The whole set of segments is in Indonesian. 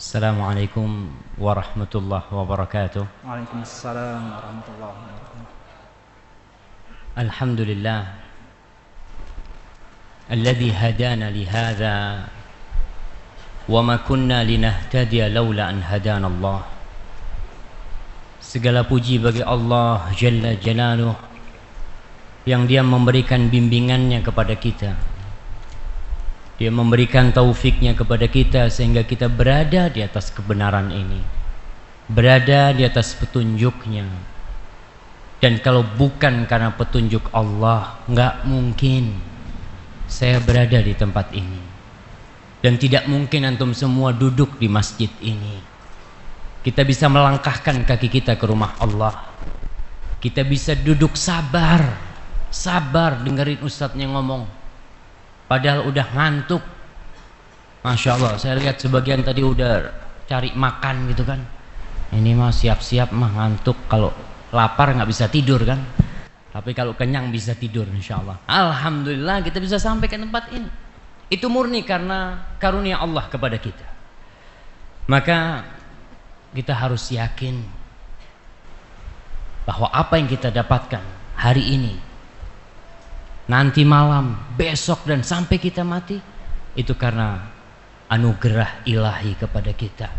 Assalamualaikum warahmatullahi wabarakatuh. Waalaikumsalam warahmatullahi wabarakatuh. Alhamdulillah alladzi hadana lihadza wa ma kunna linahtadiya laula an hadana Allah. Segala puji bagi Allah Jalla Jalaluh yang Dia memberikan bimbingannya kepada kita. Dia memberikan taufiknya kepada kita sehingga kita berada di atas kebenaran ini, berada di atas petunjuknya. Dan kalau bukan karena petunjuk Allah, nggak mungkin saya berada di tempat ini. Dan tidak mungkin antum semua duduk di masjid ini. Kita bisa melangkahkan kaki kita ke rumah Allah. Kita bisa duduk sabar dengerin ustadznya ngomong. Padahal udah ngantuk. Masya Allah, saya lihat sebagian tadi udah cari makan gitu kan. Ini mah siap-siap mah ngantuk. Kalau lapar nggak bisa tidur kan. Tapi kalau kenyang bisa tidur insya Allah. Alhamdulillah kita bisa sampai ke tempat ini. Itu murni karena karunia Allah kepada kita. Maka kita harus yakin bahwa apa yang kita dapatkan hari ini, nanti malam, besok dan sampai kita mati, itu karena anugerah ilahi kepada kita.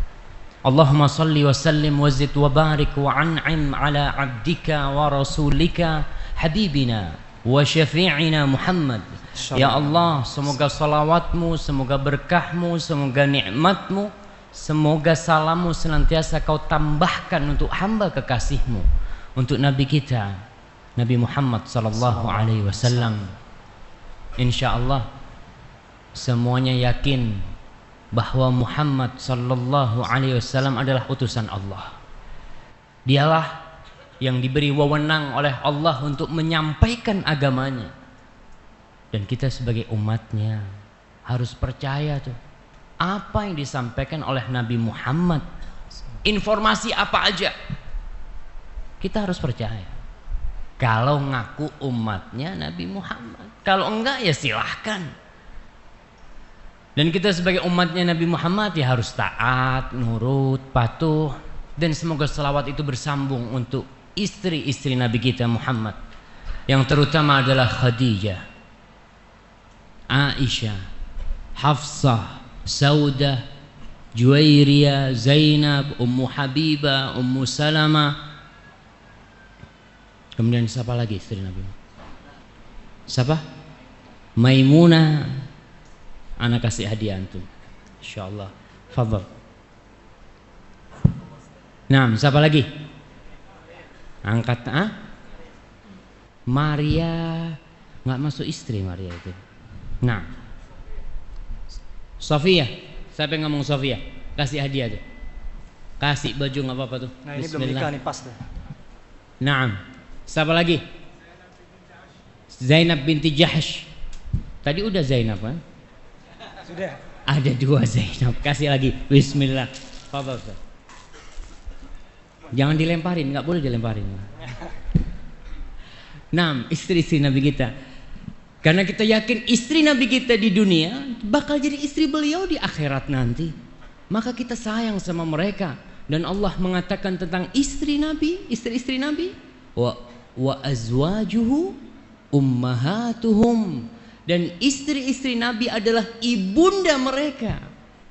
Allahumma salli wa sallim wa zid wa barik wa an'im ala abdika wa rasulika habibina wa syafi'ina Muhammad. Ya Allah, semoga salawatmu, semoga berkahmu, semoga nikmatmu, semoga salammu senantiasa kau tambahkan untuk hamba kekasihmu, untuk Nabi kita Nabi Muhammad sallallahu alaihi wasallam. Insyaallah semuanya yakin bahwa Muhammad sallallahu alaihi wasallam adalah utusan Allah. Dialah yang diberi wewenang oleh Allah untuk menyampaikan agamanya. Dan kita sebagai umatnya harus percaya tuh apa yang disampaikan oleh Nabi Muhammad. Informasi apa aja kita harus percaya. Kalau ngaku umatnya Nabi Muhammad, kalau enggak ya silahkan. Dan kita sebagai umatnya Nabi Muhammad ya harus taat, nurut, patuh. Dan semoga selawat itu bersambung untuk istri-istri Nabi kita Muhammad, yang terutama adalah Khadijah, Aisyah, Hafsah, Saudah, Juwairiyah, Zainab, Ummu Habibah, Ummu Salamah. Kemudian siapa lagi istri Nabi? Siapa? Maimunah. Anak kasih hadiah antum. Insyaallah. Fadhal. Nah, siapa lagi? Angkat Maria. Enggak masuk istri Maria itu. Nah. Sofia. Siapa yang ngomong Sofia? Kasih hadiah tuh. Kasih baju enggak apa-apa tuh. Nah, ini belum nikah nih pas tuh. Naam. Siapa lagi? Zainab binti Jahsh. Tadi udah Zainab kan? Sudah. Ada dua Zainab. Kasih lagi. Bismillah. Fadhal. Jangan dilemparin, nggak boleh dilemparin. Naam, istri-istri Nabi kita. Karena kita yakin istri Nabi kita di dunia bakal jadi istri beliau di akhirat nanti. Maka kita sayang sama mereka. Dan Allah mengatakan tentang istri Nabi, istri-istri Nabi, wa azwajuhu ummahatuhum, dan istri-istri Nabi adalah ibunda mereka,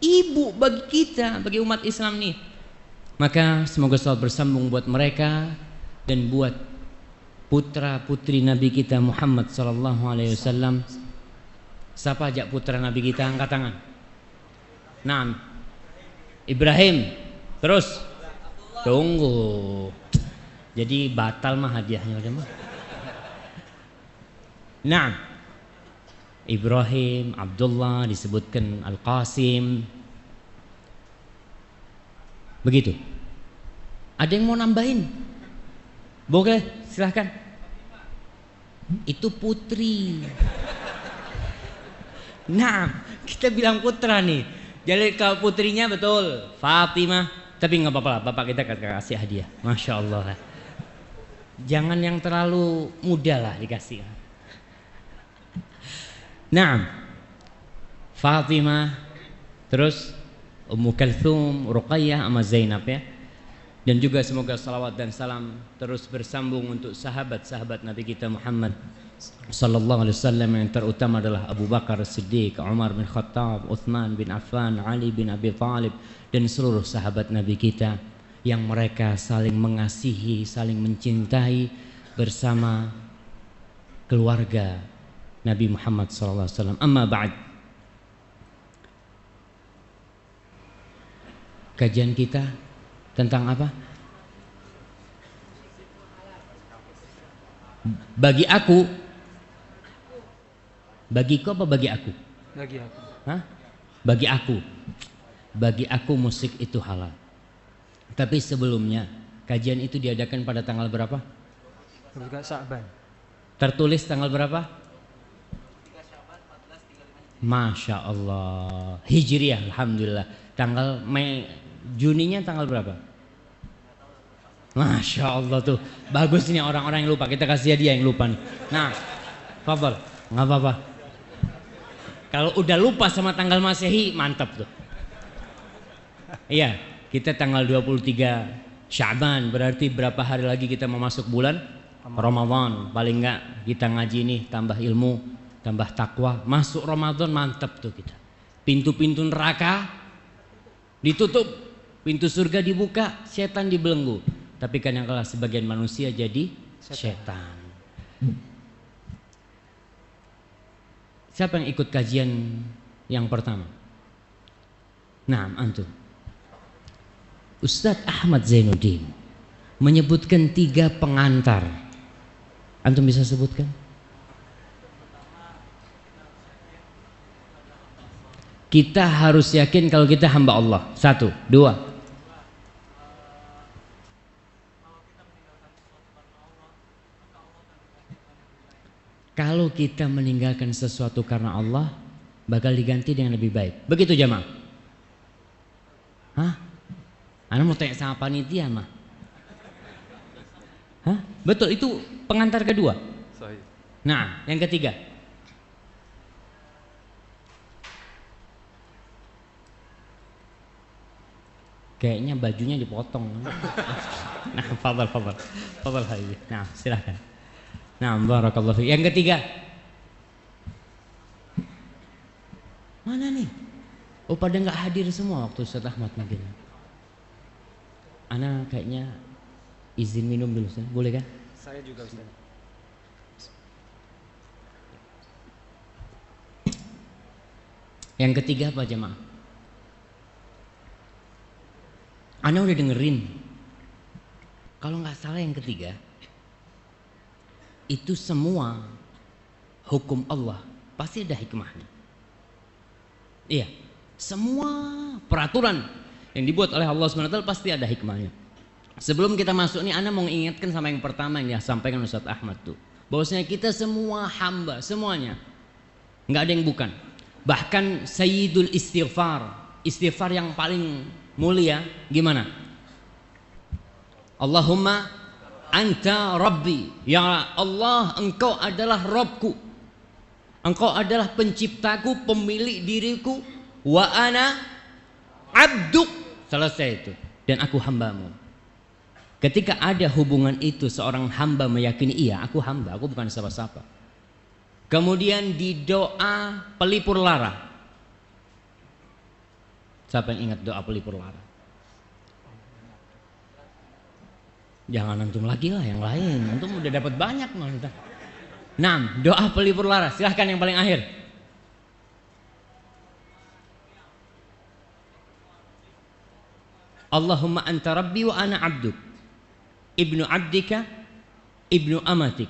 ibu bagi kita, bagi umat Islam nih. Maka semoga selalu bersambung buat mereka dan buat putra putri Nabi kita Muhammad sallallahu alaihi wasallam. Siapa aja putra Nabi kita, angkat tangan. Naam. Ibrahim. Terus tunggu. Jadi batal mah hadiahnya udah mah. Nah, Ibrahim, Abdullah, disebutkan Al-Qasim. Begitu. Ada yang mau nambahin? Boleh, silahkan. Itu putri. Nah, kita bilang putra nih. Jadi kalau putrinya betul Fatimah, tapi nggak apa-apa lah, bapak kita kasih hadiah. Masya Allah. Jangan yang terlalu muda lah dikasih. Nah, Fatimah, terus Ummu Kalthum, Ruqayyah sama Zainab ya. Dan juga semoga salawat dan salam terus bersambung untuk sahabat-sahabat Nabi kita Muhammad sallallahu alaihi wasallam, yang terutama adalah Abu Bakar Siddiq, Umar bin Khattab, Uthman bin Affan, Ali bin Abi Thalib, dan seluruh sahabat Nabi kita yang mereka saling mengasihi, saling mencintai bersama keluarga Nabi Muhammad sallallahu alaihi wasallam. Amma ba'd. Kajian kita tentang apa? Bagi aku. Bagiku apa bagi aku? Bagi aku. Hah? Bagi aku. Bagi aku musik itu halal. Tapi sebelumnya kajian itu diadakan pada tanggal berapa? 3 Sya'ban. Tertulis tanggal berapa? Masya Allah. Hijriah, alhamdulillah. Tanggal Juninya tanggal berapa? Masya Allah tuh. Bagus nih orang-orang yang lupa. Kita kasih dia yang lupa nih. Nah, fadhal, nggak apa-apa. Kalau udah lupa sama tanggal Masehi, mantap tuh. Iya, kita tanggal 23 Sya'ban, berarti berapa hari lagi kita mau masuk bulan Ramadan. Paling enggak kita ngaji nih, tambah ilmu, tambah takwa. Masuk Ramadan mantap tuh kita. Pintu-pintu neraka ditutup, pintu surga dibuka, setan dibelenggu. Tapi kadang-kala sebagian manusia jadi setan. Siapa yang ikut kajian yang pertama? Nah, antum. Ustadz Ahmad Zainuddin menyebutkan 3 pengantar. Antum bisa sebutkan? Kita harus yakin kalau kita hamba Allah. 1, 2. Kalau kita meninggalkan sesuatu karena Allah, bakal diganti dengan lebih baik. Begitu jamaah? Hah? Anda mau tanya sama panitia mah? Hah? Betul, itu pengantar kedua. Sahih. Nah, yang ketiga. Kayaknya bajunya dipotong. Nah, fadhal Habib. Nah, silahkan. Nah, barakallahu fiik. Yang ketiga. Mana nih? Oh, pada nggak hadir semua waktu Ustaz Ahmad mungkin. Ana kayaknya izin minum dulu, Ustaz. Boleh kan? Saya juga Ustaz. Yang ketiga apa jemaah? Ana udah dengerin. Kalau nggak salah yang ketiga, itu semua hukum Allah pasti ada hikmahnya. Iya, semua peraturan yang dibuat oleh Allah SWT pasti ada hikmahnya. Sebelum kita masuk nih, Ana mau ingatkan sama yang pertama yang disampaikan Ustaz Ahmad tuh, bahwasanya kita semua hamba, semuanya, nggak ada yang bukan. Bahkan Sayyidul Istighfar, istighfar yang paling mulia, gimana? Allahumma Anta Rabbi, ya Allah, Engkau adalah Rabbku, Engkau adalah penciptaku, pemilik diriku, wa ana abduk, selesai itu, dan aku hambamu. Ketika ada hubungan itu, seorang hamba meyakini, iya aku hamba, aku bukan siapa-siapa. Kemudian di doa pelipur lara, siapa yang ingat doa pelipur lara? Jangan antum lagi lah, yang lain. Antum udah dapat banyak maksudnya. Nah, doa pelipur lara. Silahkan yang paling akhir. Allahumma anta rabbi wa ana abduk, ibnu abdika, ibnu amatik.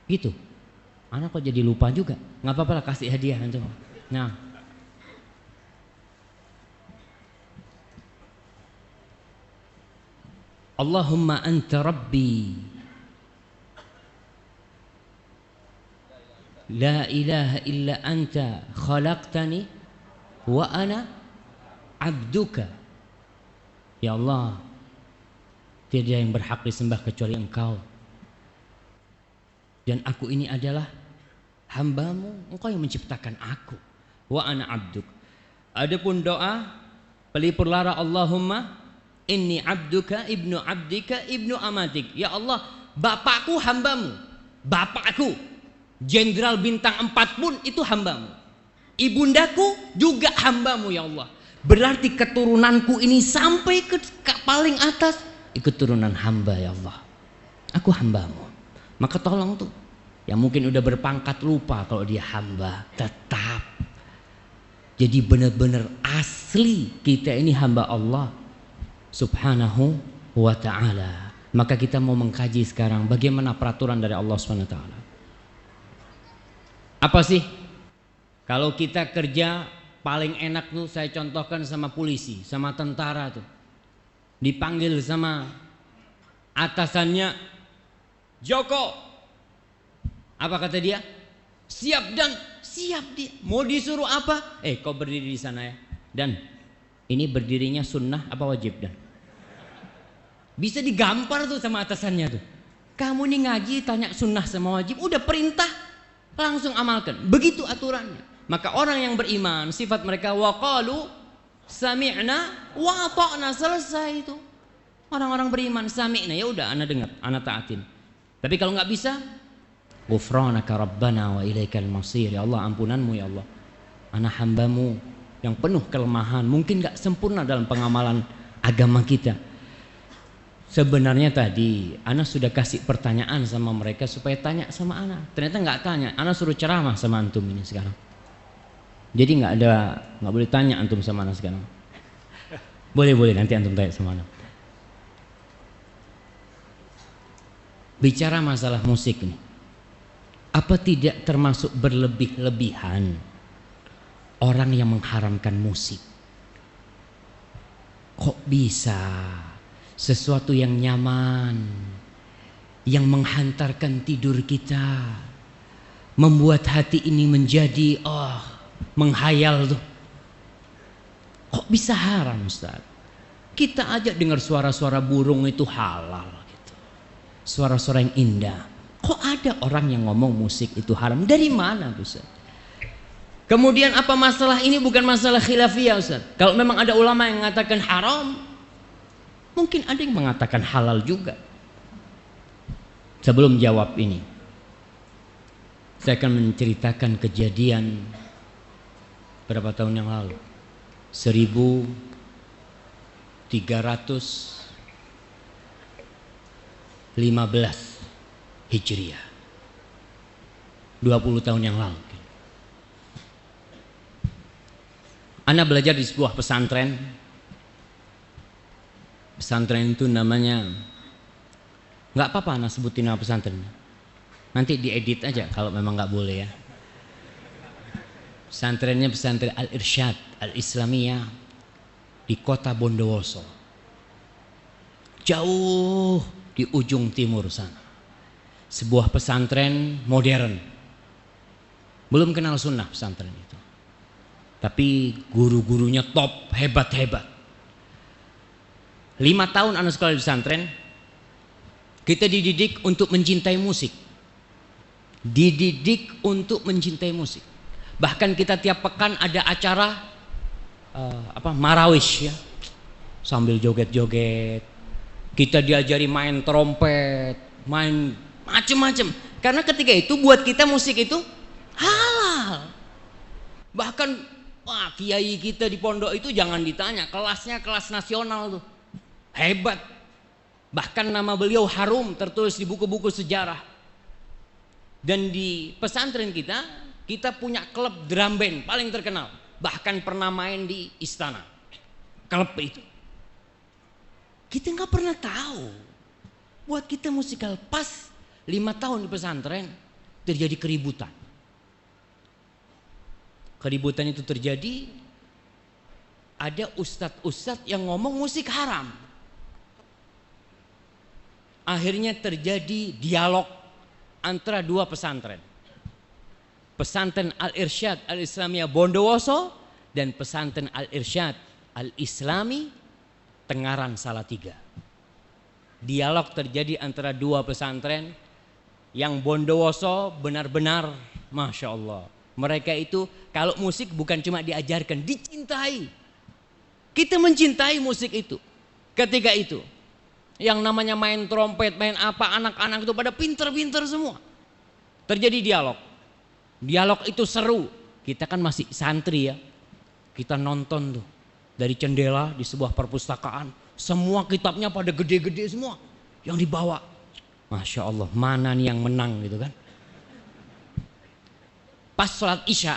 Gitu. Anak kok jadi lupa juga. Nggak apa-apa lah, kasih hadiah antum. Nah, Allahumma anta rabbi la ilaha illa anta khalaqtani wa ana abduka. Ya Allah, tiada yang berhak disembah kecuali Engkau, dan aku ini adalah hambamu, Engkau yang menciptakan aku. Wa ana abduk. Adapun doa Pelipur lara Allahumma inni abduka ibnu abdika ibnu amatik. Ya Allah, bapakku hambamu. Bapakku jenderal bintang 4 pun itu hambamu. Ibundaku juga hambamu ya Allah. Berarti keturunanku ini sampai ke paling atas keturunan hamba ya Allah. Aku hambamu. Maka tolong tuh yang mungkin udah berpangkat lupa kalau dia hamba, tetap jadi benar-benar asli kita ini hamba Allah subhanahu wa ta'ala. Maka kita mau mengkaji sekarang bagaimana peraturan dari Allah subhanahu wa ta'ala. Apa sih kalau kita kerja paling enak tuh, saya contohkan sama polisi, sama tentara tuh, dipanggil sama atasannya, Joko, apa kata dia? Siap dan siap dia. Mau disuruh apa? Kau berdiri di sana ya. Dan ini berdirinya sunnah apa wajib dan? Bisa digampar tuh sama atasannya tuh. Kamu nih ngaji tanya sunnah sama wajib, udah perintah langsung amalkan. Begitu aturannya. Maka orang yang beriman sifat mereka waqalu sami'na wa ata'na, selesai itu. Orang-orang beriman sami'na, ya udah ana dengar, ana taatin. Tapi kalau nggak bisa, ghufranaka rabbana wa ilaikal masir. Ya Allah, ampunanmu ya Allah. Ana hambamu yang penuh kelemahan, mungkin nggak sempurna dalam pengamalan agama kita. Sebenarnya tadi ana sudah kasih pertanyaan sama mereka supaya tanya sama ana. Ternyata nggak tanya. Ana suruh ceramah sama antum ini sekarang. Jadi nggak boleh tanya antum sama ana sekarang. Boleh nanti antum tanya sama ana. Bicara masalah musik nih, apa tidak termasuk berlebih-lebihan orang yang mengharamkan musik? Kok bisa sesuatu yang nyaman, yang menghantarkan tidur kita, membuat hati ini menjadi menghayal tuh, kok bisa haram Ustaz? Kita aja dengar suara-suara burung itu halal gitu. Suara-suara yang indah. Kok ada orang yang ngomong musik itu haram? Dari mana Ustaz? Kemudian apa masalah ini bukan masalah khilafiyah Ustaz? Kalau memang ada ulama yang mengatakan haram, mungkin ada yang mengatakan halal juga. Sebelum jawab ini, saya akan menceritakan kejadian berapa tahun yang lalu, 1315 Hijriah, 20 tahun yang lalu. Ana belajar di sebuah pesantren. Pesantren itu namanya, nggak apa-apa ana sebutin nama pesantren. Nanti diedit aja kalau memang nggak boleh ya. Pesantrennya pesantren Al-Irsyad Al-Islamiyah di kota Bondowoso, jauh di ujung timur sana. Sebuah pesantren modern, belum kenal sunnah pesantren itu, tapi guru-gurunya top, hebat-hebat. 5 tahun anak sekolah di pesantren, kita dididik untuk mencintai musik, dididik untuk mencintai musik. Bahkan kita tiap pekan ada acara marawish ya, sambil joget-joget. Kita diajari main trompet, main macem-macem. Karena ketika itu buat kita musik itu halal. Bahkan kiai kita di pondok itu jangan ditanya, kelasnya kelas nasional tuh, hebat. Bahkan nama beliau harum tertulis di buku-buku sejarah. Dan di pesantren kita punya klub drum band paling terkenal. Bahkan pernah main di istana klub itu. Kita nggak pernah tahu. Buat kita musikal, pas 5 tahun di pesantren terjadi keributan. Keributan itu terjadi, ada ustadz-ustadz yang ngomong musik haram. Akhirnya terjadi dialog antara dua pesantren. Pesantren Al-Irsyad Al-Islamiyah Bondowoso dan pesantren Al-Irsyad Al-Islami Tengaran Salatiga. Dialog terjadi antara dua pesantren. Yang Bondowoso benar-benar Masya Allah, mereka itu kalau musik bukan cuma diajarkan, dicintai. Kita mencintai musik itu. Ketika itu, yang namanya main trompet, main apa, anak-anak itu pada pinter-pinter semua. Terjadi dialog. Dialog itu seru. Kita kan masih santri ya. Kita nonton tuh dari jendela di sebuah perpustakaan. Semua kitabnya pada gede-gede semua yang dibawa. Masya Allah, mana nih yang menang gitu kan. Pas sholat isya,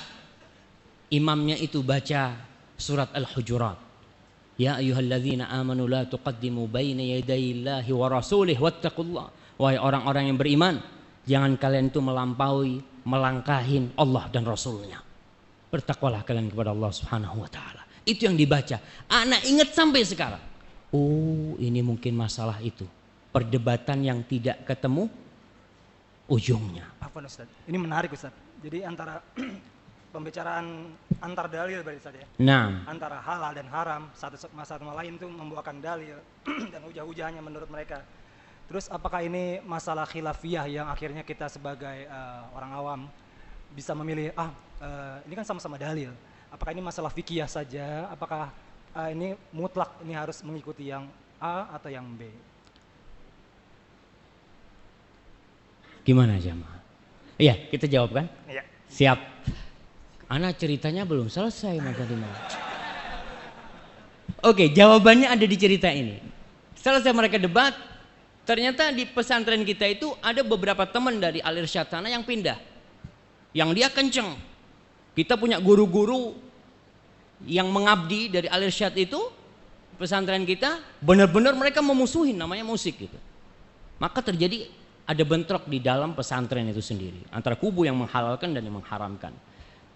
imamnya itu baca surat Al-Hujurat. Ya ayyuhalladzina amanu la tuqaddimu baina yadayillahi wa rasulih wattaqullah. Wahai orang-orang yang beriman, jangan kalian itu melampaui, melangkahin Allah dan Rasulnya. Bertakwalah kalian kepada Allah Subhanahu wa taala. Itu yang dibaca. Anak ingat sampai sekarang. Oh, ini mungkin masalah itu. Perdebatan yang tidak ketemu ujungnya. Afwan Ustaz. Ini menarik Ustaz. Jadi antara pembicaraan antar dalil berarti Ustaz ya. Nah, Antara halal dan haram, satu sama lain itu membawakan dalil dan hujah-hujahnya menurut mereka. Terus apakah ini masalah khilafiyah yang akhirnya kita sebagai orang awam bisa memilih ini kan sama-sama dalil. Apakah ini masalah fikih saja? Apakah ini mutlak ini harus mengikuti yang A atau yang B? gimana jamaah? Iya, kita jawab kan? Iya. Siap. Ana ceritanya belum selesai Mas Adima. Oke, jawabannya ada di cerita ini. Selesai mereka debat, ternyata di pesantren kita itu ada beberapa teman dari Al-Irsyad sana yang pindah. Yang dia kenceng. Kita punya guru-guru yang mengabdi dari Al-Irsyad itu, pesantren kita, benar-benar mereka memusuhin namanya musik gitu. Maka terjadi ada bentrok di dalam pesantren itu sendiri antara kubu yang menghalalkan dan yang mengharamkan.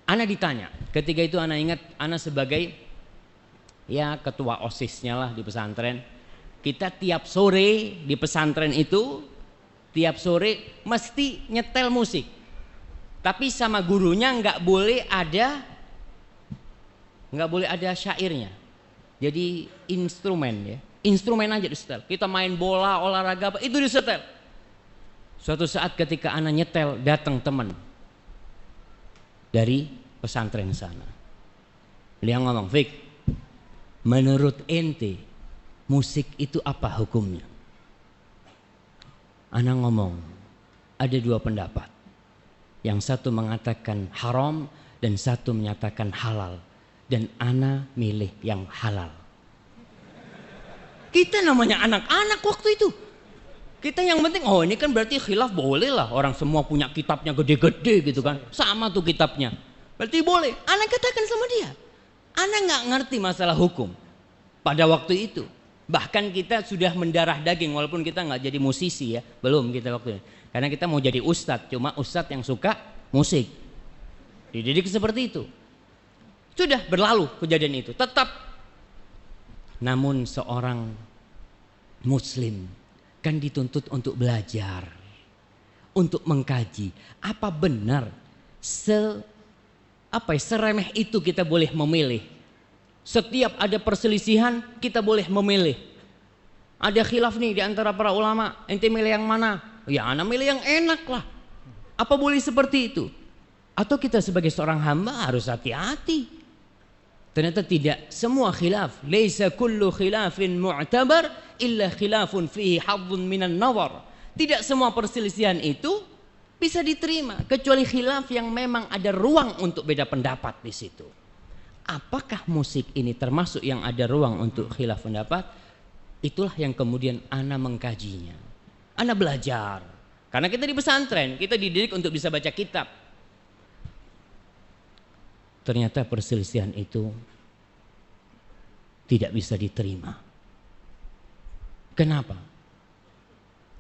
Ana ditanya, ketika itu ana ingat ana sebagai ya ketua OSIS-nya lah di pesantren. Kita tiap sore di pesantren itu tiap sore mesti nyetel musik. Tapi sama gurunya nggak boleh ada syairnya. Jadi instrumen ya. Instrumen aja disetel. Kita main bola, olahraga apa itu disetel. Suatu saat ketika ana nyetel datang teman dari pesantren sana. Dia ngomong, "Fik, menurut ente musik itu apa hukumnya?" Ana ngomong, ada dua pendapat. Yang satu mengatakan haram dan satu menyatakan halal. Dan ana milih yang halal. Kita namanya anak-anak waktu itu. Kita yang penting, oh ini kan berarti khilaf boleh lah. Orang semua punya kitabnya gede-gede gitu kan. Sama tuh kitabnya. Berarti boleh. Anak katakan sama dia. Anak nggak ngerti masalah hukum. Pada waktu itu. Bahkan kita sudah mendarah daging walaupun kita nggak jadi musisi ya. Belum kita waktu itu. Karena kita mau jadi ustadz. Cuma ustadz yang suka musik. Dididik seperti itu. Sudah berlalu kejadian itu. Tetap. Namun seorang muslim kan dituntut untuk belajar, untuk mengkaji. Apa benar seremeh itu kita boleh memilih? Setiap ada perselisihan kita boleh memilih. Ada khilaf nih di antara para ulama, ente milih yang mana? Ya ana milih yang enak lah. Apa boleh seperti itu? Atau kita sebagai seorang hamba harus hati-hati? Ternyata tidak semua khilaf. Laisa kullu khilafin mu'tabar illa khilafun fihi hadzun minan nawar. Tidak semua perselisihan itu bisa diterima kecuali khilaf yang memang ada ruang untuk beda pendapat di situ. Apakah musik ini termasuk yang ada ruang untuk khilaf pendapat? Itulah yang kemudian ana mengkajinya. Ana belajar. Karena kita di pesantren, kita dididik untuk bisa baca kitab. Ternyata perselisihan itu tidak bisa diterima. Kenapa?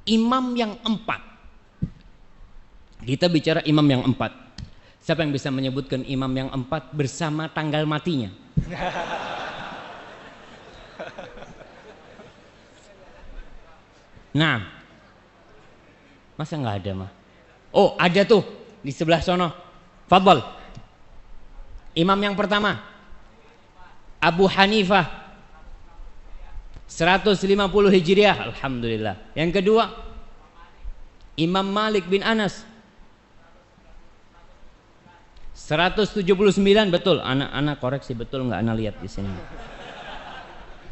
Imam yang 4. Kita bicara imam yang 4. Siapa yang bisa menyebutkan imam yang 4 bersama tanggal matinya? Nah, masa nggak ada mah? Oh, ada tuh di sebelah sono. Fadhal. Imam yang pertama Abu Hanifah 150 Hijriah, alhamdulillah. Yang kedua Imam Malik bin Anas 179, betul. Anak koreksi betul nggak? Anak lihat di sini.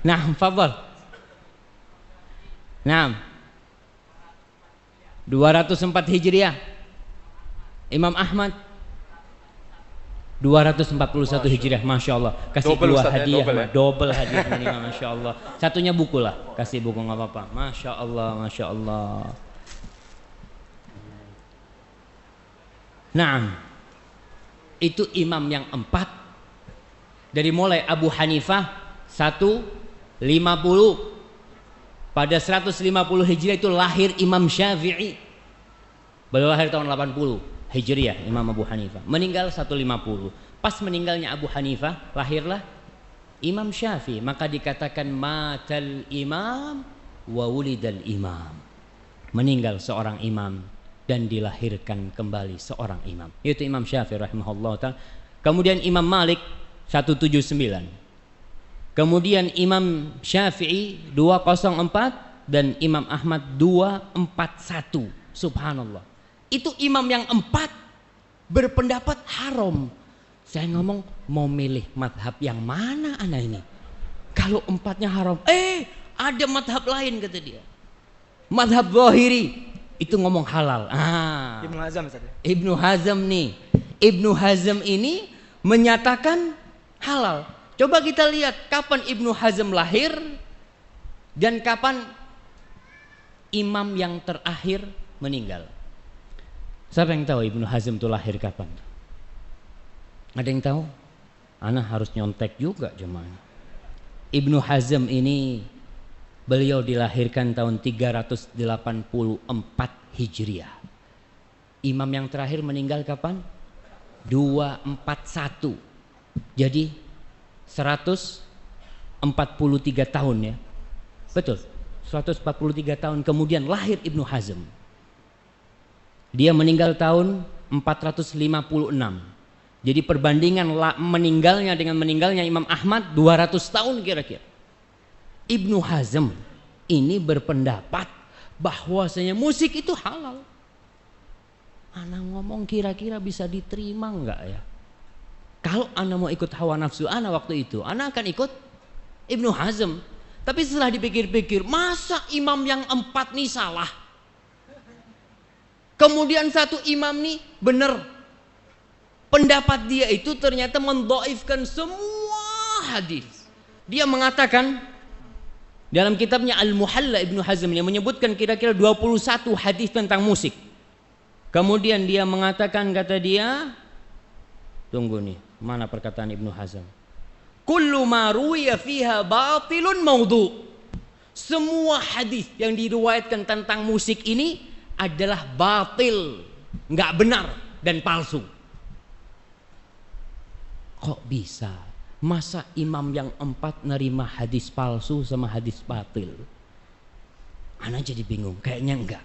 Nah, fadhal. Nah, 204 Hijriah. Imam Ahmad 241 Hijriah, Masya Allah. Kasih Double, dua Ustaz, ya, hadiah, double, ya. double hadiah minimal, Masya Allah. Satunya buku lah, kasih buku nggak apa-apa. Masya Allah, Masya Allah. Nah, itu imam yang 4. Dari mulai Abu Hanifah 150. Pada 150 Hijriah itu lahir Imam Syafi'i. Beliau lahir tahun 80 Hijriah, Imam Abu Hanifah. Meninggal 150. Pas meninggalnya Abu Hanifah, lahirlah Imam Syafi'i. Maka dikatakan matal imam wa wulidal imam. Meninggal seorang imam dan dilahirkan kembali seorang imam. Itu Imam Syafi'i rahimahullah ta'ala. Kemudian Imam Malik 179. Kemudian Imam Syafi'i 204 dan Imam Ahmad 241. Subhanallah. Itu imam yang 4 berpendapat haram. Saya ngomong mau milih madhab yang mana anak ini? Kalau 4-nya haram, ada madhab lain kata dia. Madhab Zahiri itu ngomong halal. Ibnu Hazm Ustaz. Ibnu Hazm nih. Ibnu Hazm ini menyatakan halal. Coba kita lihat kapan Ibnu Hazm lahir dan kapan imam yang terakhir meninggal. Siapa yang tahu Ibnu Hazm itu lahir kapan? Ada yang tahu? Ana harus nyontek juga jemaah. Ibnu Hazm ini beliau dilahirkan tahun 384 Hijriah. Imam yang terakhir meninggal kapan? 241. Jadi 143 tahun ya. Betul. 143 tahun kemudian lahir Ibnu Hazm. Dia meninggal tahun 456. Jadi perbandingan meninggalnya dengan meninggalnya Imam Ahmad 200 tahun kira-kira. Ibnu Hazm ini berpendapat bahwasanya musik itu halal. Ana ngomong kira-kira bisa diterima enggak ya? Kalau Anda mau ikut hawa nafsu Anda waktu itu, Anda akan ikut Ibnu Hazm. Tapi setelah dipikir-pikir, masa imam yang 4 nih salah? Kemudian satu imam nih benar. Pendapat dia itu ternyata mendhaifkan semua hadis. Dia mengatakan dalam kitabnya Al-Muhalla Ibnu Hazm yang menyebutkan kira-kira 21 hadis tentang musik. Kemudian dia mengatakan, kata dia, tunggu nih, mana perkataan Ibnu Hazm? Kullu ma ruwiya fiha batilun maudhu. Semua hadis yang diriwayatkan tentang musik ini adalah batil, nggak benar dan palsu. Kok bisa? Masa imam yang 4 nerima hadis palsu sama hadis batil? Ana jadi bingung, kayaknya enggak.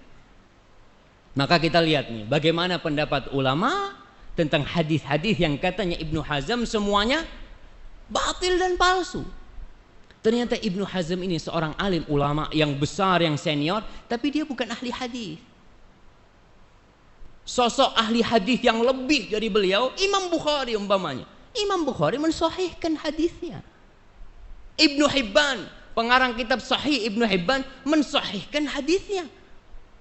Maka kita lihat nih, bagaimana pendapat ulama tentang hadis-hadis yang katanya Ibnu Hazm semuanya batil dan palsu. Ternyata Ibnu Hazm ini seorang alim ulama yang besar, yang senior, tapi dia bukan ahli hadis. Sosok ahli hadis yang lebih dari beliau, Imam Bukhari umpamanya. Imam Bukhari mensahihkan hadisnya. Ibnu Hibban, pengarang kitab Sahih Ibnu Hibban, mensahihkan hadisnya.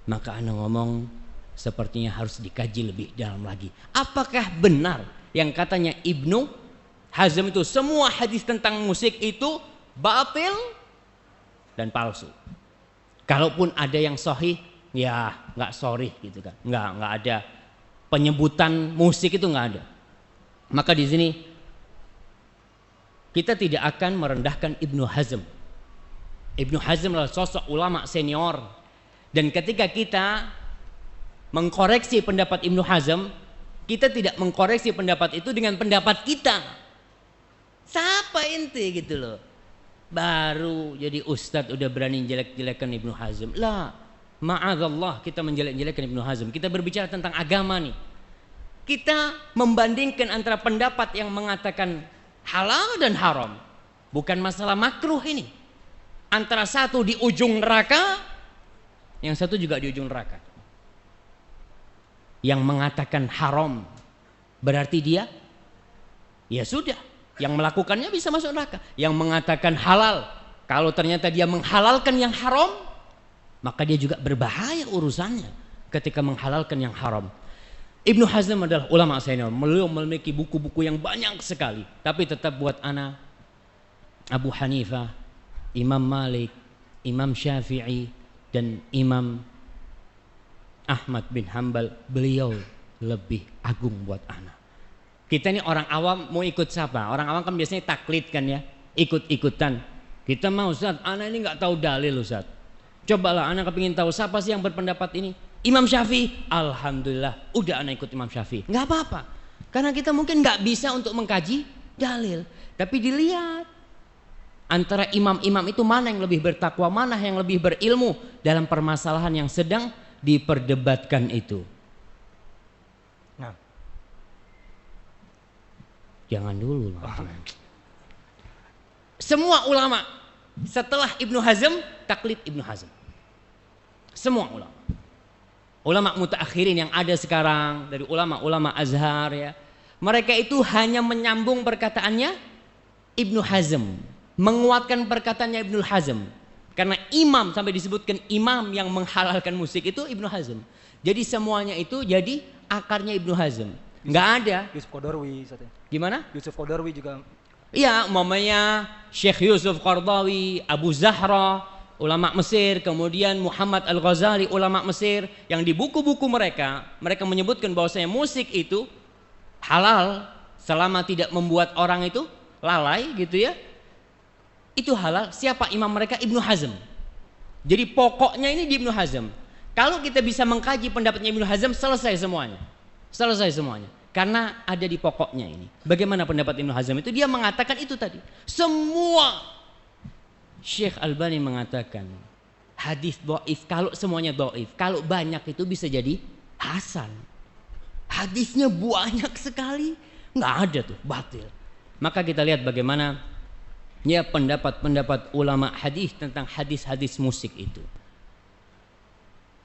Maka ana ngomong, sepertinya harus dikaji lebih dalam lagi. Apakah benar yang katanya Ibnu Hazm itu semua hadis tentang musik itu batil dan palsu? Kalaupun ada yang sahih, ya nggak sorry gitu kan, nggak ada penyebutan musik itu nggak ada. Maka di sini kita tidak akan merendahkan Ibnu Hazm. Ibnu Hazm adalah sosok ulama senior, dan ketika kita mengkoreksi pendapat Ibnu Hazm, kita tidak mengkoreksi pendapat itu dengan pendapat kita. Siapa ente gitu loh, baru jadi ustadz udah berani jelek-jelekan Ibnu Hazm. Lah, ma'adzallah kita menjelek-jelekan Ibnu Hazm. Kita berbicara tentang agama nih. Kita membandingkan antara pendapat yang mengatakan halal dan haram. Bukan masalah makruh ini. Antara satu di ujung neraka, yang satu juga di ujung neraka. Yang mengatakan haram berarti dia, ya sudah, yang melakukannya bisa masuk neraka. Yang mengatakan halal, Kalau ternyata dia menghalalkan yang haram, maka dia juga berbahaya urusannya ketika menghalalkan yang haram. Ibnu Hazm adalah ulama senior. Beliau memiliki buku-buku yang banyak sekali. Tapi tetap buat ana, Abu Hanifah, Imam Malik, Imam Syafi'i, dan Imam Ahmad bin Hanbal, beliau lebih agung buat ana. Kita ini orang awam mau ikut siapa? Orang awam kan biasanya taklid kan ya, ikut-ikutan. Kita mau Ustaz, ana ini nggak tahu dalil Ustaz. Cobalah ana kepingin tahu siapa sih yang berpendapat ini. Imam Syafi'i, alhamdulillah, udah ana ikut Imam Syafi'i. Nggak apa-apa, karena kita mungkin nggak bisa untuk mengkaji dalil. Tapi dilihat antara imam-imam itu mana yang lebih bertakwa, mana yang lebih berilmu dalam permasalahan yang sedang diperdebatkan itu. Nah, jangan dulu. Semua ulama setelah Ibnu Hazm taklid Ibnu Hazm. Semua ulama. Ulama mutaakhirin yang ada sekarang dari ulama-ulama Azhar ya. Mereka itu hanya menyambung perkataannya Ibnu Hazm, menguatkan perkataannya Ibnu Hazm. Karena imam sampai disebutkan imam yang menghalalkan musik itu Ibnu Hazm. Jadi semuanya itu jadi akarnya Ibnu Hazm. Enggak ada Yusuf Qaradawi. Gimana? Yusuf Qaradawi juga. Iya, umpamanya Syekh Yusuf Qaradawi, Abu Zahra, ulama Mesir, kemudian Muhammad Al-Ghazali, ulama Mesir, yang di buku-buku mereka menyebutkan bahwasanya musik itu halal selama tidak membuat orang itu lalai gitu ya. Itu halal. Siapa imam mereka? Ibnu Hazm. Jadi pokoknya ini di Ibnu Hazm. Kalau kita bisa mengkaji pendapatnya Ibnu Hazm, selesai semuanya. Selesai semuanya. Karena ada di pokoknya ini. Bagaimana pendapat Ibnu Hazm itu? Dia mengatakan itu tadi. Semua. Syekh Albani mengatakan hadis dhaif, kalau semuanya dhaif, kalau banyak itu bisa jadi hasan. Hadisnya banyak sekali, nggak ada tuh, batil. Maka kita lihat bagaimana ya pendapat-pendapat ulama hadis tentang hadis-hadis musik itu.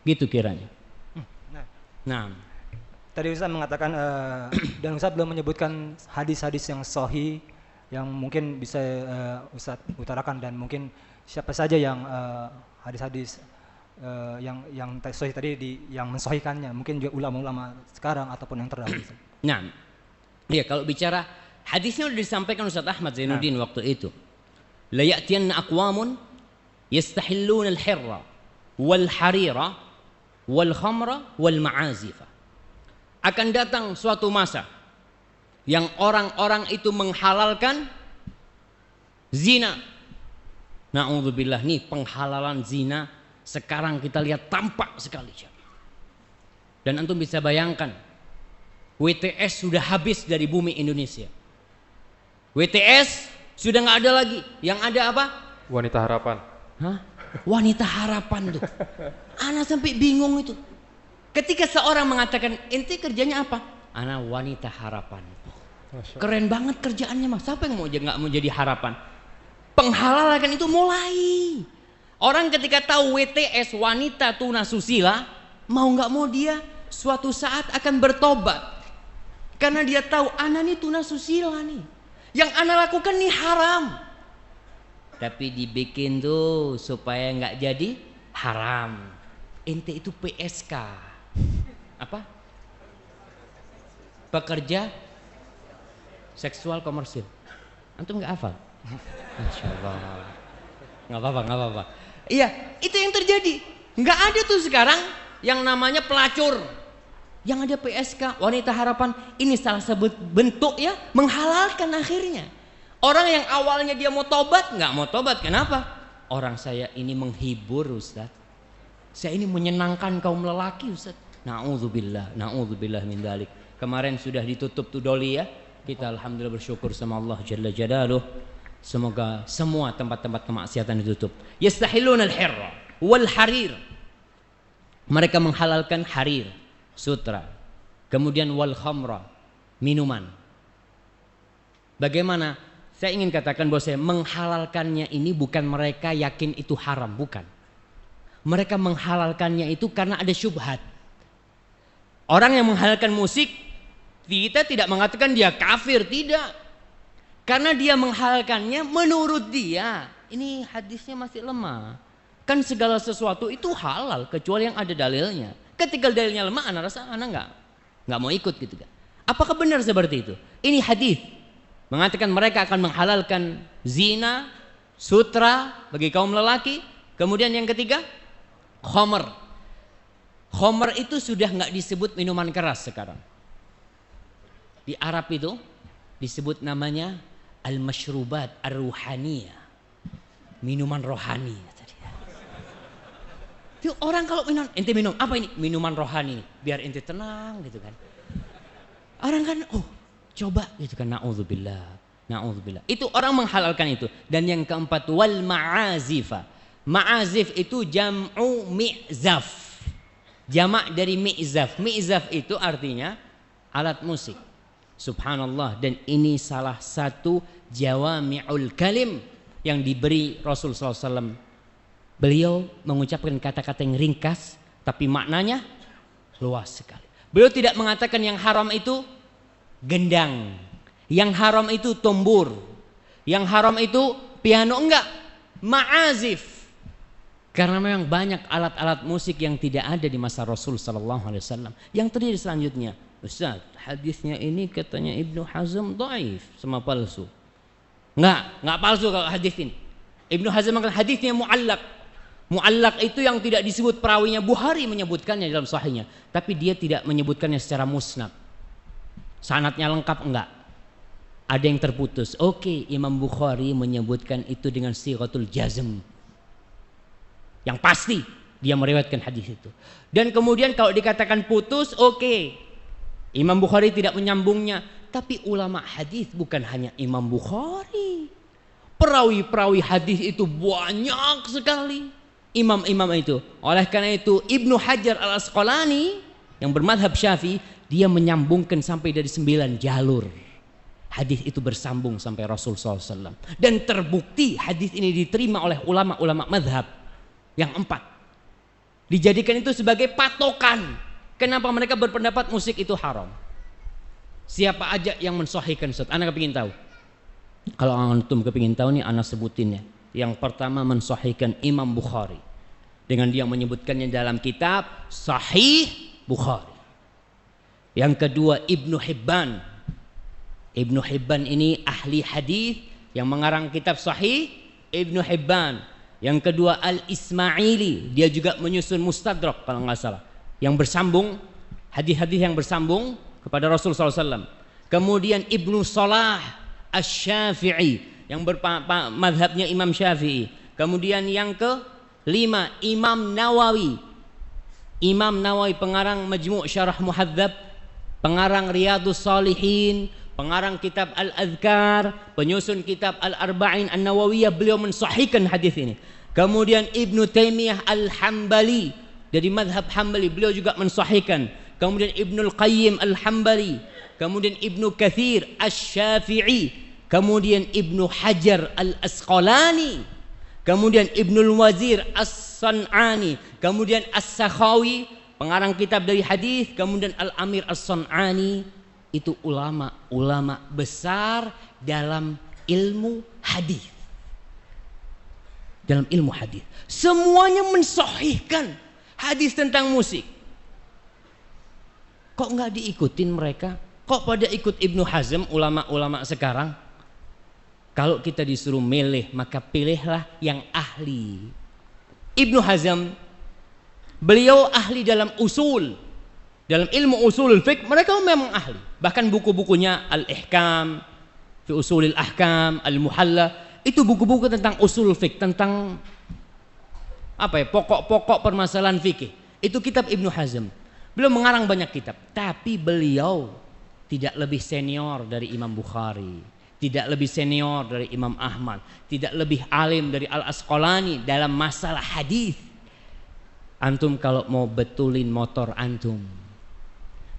Gitu kiranya. Nah. Tadi Ustaz mengatakan dan Ustaz belum menyebutkan hadis-hadis yang sahih yang mungkin bisa Ustaz utarakan, dan mungkin siapa saja yang hadis-hadis yang sahih tadi yang mensahihkannya, mungkin juga ulama-ulama sekarang ataupun yang terdahulu. Nah, ya kalau bicara hadisnya sudah disampaikan Ustaz Ahmad Zainuddin waktu itu. La ya'tiyanna aqwamun yastahilluna al-hirra wal harira wal khamra wal ma'azifa. Akan datang suatu masa yang orang-orang itu menghalalkan zina. Na'udzubillah, nih penghalalan zina sekarang kita lihat tampak sekali. Dan antum bisa bayangkan, WTS sudah habis dari bumi Indonesia. WTS sudah nggak ada lagi. Yang ada apa? Wanita harapan. Hah? Wanita harapan tuh. Ana sampai bingung itu. Ketika seorang mengatakan, ente kerjanya apa? Ana wanita harapan. Keren banget kerjaannya mas. Siapa yang nggak mau jadi harapan? Penghalalan itu mulai. Orang ketika tahu WTS, wanita tunasusila, mau nggak mau dia suatu saat akan bertobat. Karena dia tahu ana nih tunasusila nih. Yang ana lakukan nih haram. Tapi dibikin tuh supaya nggak jadi haram. Ente itu PSK. Apa? Pekerja seksual komersil. Antum nggak hafal? Masya Allah. Nggak apa-apa. Iya, itu yang terjadi. Nggak ada tuh sekarang yang namanya pelacur. Yang ada PSK, wanita harapan. Ini salah satu bentuk ya menghalalkan akhirnya. Orang yang awalnya dia mau tobat, nggak mau tobat. Kenapa? Orang saya ini menghibur Ustaz. Saya ini menyenangkan kaum lelaki Ustaz. Na'udzubillah min dzalik. Kemarin sudah ditutup tuh doli ya. Kita alhamdulillah bersyukur sama Allah Jalla Jalaluh. Semoga semua tempat-tempat kemaksiatan ditutup. Yastahilluna al-hirra wal harir. Mereka menghalalkan harir, sutra. Kemudian wal khamra, minuman. Bagaimana? Saya ingin katakan bahwa saya menghalalkannya ini bukan mereka yakin itu haram, bukan. Mereka menghalalkannya itu karena ada syubhat. Orang yang menghalalkan musik, kita tidak mengatakan dia kafir, tidak. Karena dia menghalalkannya menurut dia. ini hadisnya masih lemah. Kan segala sesuatu itu halal kecuali yang ada dalilnya. Ketika dalilnya lemah, anak rasa anak nggak mau ikut gitu kan. Apakah benar seperti itu? Ini hadis mengatakan mereka akan menghalalkan zina, sutra bagi kaum lelaki. Kemudian yang ketiga, khamr. Khamr itu sudah nggak disebut minuman keras sekarang. Di Arab itu disebut namanya al-mashrubat ar-ruhaniyah. Minuman rohani. Itu orang kalau minum, ente minum apa ini? Minuman rohani, biar ente tenang gitu kan. Orang kan, oh coba gitu kan, na'udzubillah, na'udzubillah. Itu orang menghalalkan itu. Dan yang keempat, wal ma'azifa. Ma'azif itu jam'u mi'zaf. Jamak dari mi'zaf. Mi'zaf itu artinya alat musik. Subhanallah. Dan ini salah satu jawami'ul kalim yang diberi Rasul SAW. Beliau mengucapkan kata-kata yang ringkas tapi maknanya luas sekali. Beliau tidak mengatakan yang haram itu gendang, yang haram itu tombur, yang haram itu piano, enggak, ma'azif. Karena memang banyak alat-alat musik yang tidak ada di masa Rasul SAW. Yang terdiri selanjutnya, Ustaz, hadisnya ini katanya Ibnu Hazm dhaif, sama palsu. Enggak palsu kalau hadis ini. Ibnu Hazm mengatakan hadisnya mu'allaq. Mu'allaq itu yang tidak disebut perawinya. Bukhari menyebutkannya dalam sahihnya, tapi dia tidak menyebutkannya secara musnad. Sanadnya lengkap enggak. Ada yang terputus. Oke, Imam Bukhari menyebutkan itu dengan sighatul jazm. Yang pasti dia meriwayatkan hadis itu. Dan kemudian kalau dikatakan putus, oke, Imam Bukhari tidak menyambungnya. Tapi ulama hadis bukan hanya Imam Bukhari. Perawi-perawi hadis itu banyak sekali. Imam-imam itu. Oleh karena itu Ibnu Hajar al-Asqalani yang bermadhab Syafi'i, dia menyambungkan sampai dari 9 jalur. Hadis itu bersambung sampai Rasul SAW. Dan terbukti hadis ini diterima oleh ulama-ulama madhab yang 4. Dijadikan itu sebagai patokan. Kenapa mereka berpendapat musik itu haram? Siapa aja yang mensahihkan? Anak kepingin tahu. Kalau antum kepingin tahu nih, anak sebutin ya. Yang pertama mensahihkan Imam Bukhari dengan dia menyebutkannya dalam kitab Sahih Bukhari. Yang kedua Ibnu Hibban. Ibnu Hibban ini ahli hadis yang mengarang kitab Sahih Ibnu Hibban. Yang kedua Al-Ismaili, dia juga menyusun Mustadrak kalau nggak salah, yang bersambung, hadis-hadis yang bersambung kepada Rasul SAW. Kemudian Ibnu Salah Asy-Syafi'i yang madhabnya Imam Syafi'i. Kemudian yang kelima Imam Nawawi. Imam Nawawi pengarang Majmu' Syarah Muhadzab, pengarang Riyadhus Shalihin, pengarang kitab Al-Adhkar, penyusun kitab Al-Arba'in An-Nawawiyah, beliau mensahihkan hadis ini. Kemudian Ibnu Taimiyah Al-Hambali dari madhab Hambali, beliau juga mensahihkan. Kemudian Ibnul Qayyim Al-Hambali, kemudian Ibnu Katsir Asy-Syafi'i, kemudian Ibnu Hajar Al-Asqalani, kemudian Ibnul Wazir As-San'ani, kemudian As-Sakhawi pengarang kitab dari hadis, kemudian Al-Amir As-San'ani. Itu ulama-ulama besar dalam ilmu hadis. Dalam ilmu hadis semuanya mensahihkan hadis tentang musik. Kok nggak diikutin mereka? Kok pada ikut Ibnu Hazm, ulama-ulama sekarang? Kalau kita disuruh milih, maka pilihlah yang ahli. Ibnu Hazm, beliau ahli dalam usul, dalam ilmu usulul fiqh, mereka memang ahli. Bahkan buku-bukunya Al-Ihkam, fi Usulil Ahkam, Al-Muhalla, itu buku-buku tentang usul fiqh, tentang apa ya, pokok-pokok permasalahan fikih. Itu kitab Ibnu Hazm. Beliau mengarang banyak kitab, tapi beliau tidak lebih senior dari Imam Bukhari, tidak lebih senior dari Imam Ahmad, tidak lebih alim dari Al-Asqalani dalam masalah hadis. Antum kalau mau betulin motor antum,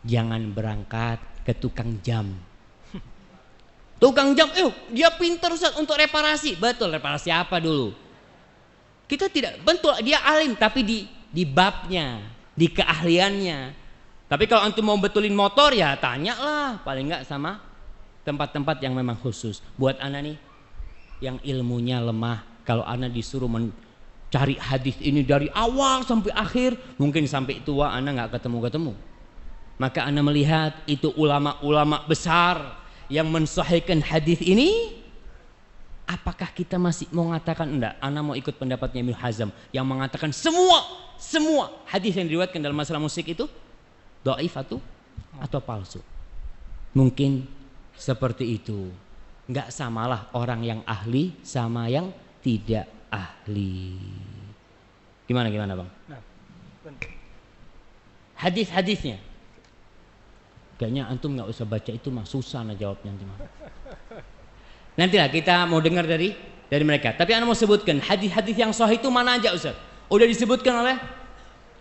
jangan berangkat ke tukang jam. Tukang jam, dia pintar Ustaz untuk reparasi. Betul, reparasi apa dulu? Kita tidak, betul dia alim, tapi di babnya, di keahliannya. Tapi kalau antum mau betulin motor, ya tanyalah paling enggak sama tempat-tempat yang memang khusus. Buat anak nih yang ilmunya lemah, Kalau ana disuruh mencari hadis ini dari awal sampai akhir, mungkin sampai tua ana nggak ketemu. Maka ana melihat itu ulama-ulama besar yang mensahihkan hadis ini. Apakah kita masih mau mengatakan enggak? Ana mau ikut pendapatnya Ibnu Hazm yang mengatakan semua hadis yang diriwayatkan dalam masalah musik itu dhaif atau palsu. Mungkin seperti itu. Enggak samalah orang yang ahli sama yang tidak ahli. Gimana Bang? Nah, Hadis-hadisnya. Kayaknya antum nggak usah baca itu mah, susah nah jawabnya nanti mah. Nantilah kita mau dengar dari mereka. Tapi ana mau sebutkan hadis-hadis yang sahih itu mana aja Ustaz? Udah disebutkan oleh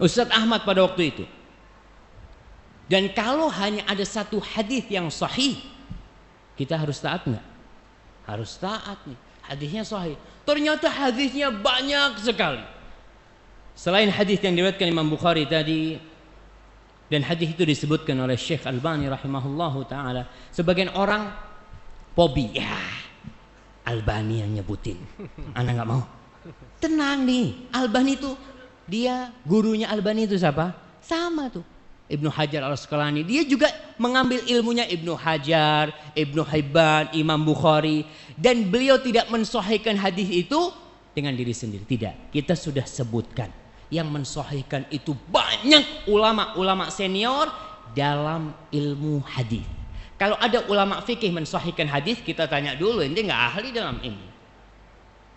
Ustaz Ahmad pada waktu itu. Dan kalau hanya ada satu hadis yang sahih, kita harus taat nggak? Harus taat nih. Hadisnya sahih. Ternyata hadisnya banyak sekali. Selain hadis yang diriwayatkan Imam Bukhari tadi, dan hadis itu disebutkan oleh Syekh Albani rahimahullahu taala, sebagian orang pobi, ya Albani yang nyebutin, anak nggak mau. Tenang nih, Albani itu dia gurunya Albani itu siapa? Sama tuh Ibnu Hajar Al-Asqalani. Dia juga mengambil ilmunya Ibnu Hajar, Ibnu Hibban, Imam Bukhari, dan beliau tidak mensahihkan hadis itu dengan diri sendiri. Tidak, kita sudah sebutkan yang mensahihkan itu banyak ulama-ulama senior dalam ilmu hadis. Kalau ada ulama fikih mensahihkan hadis, kita tanya dulu, ente nggak ahli dalam ini.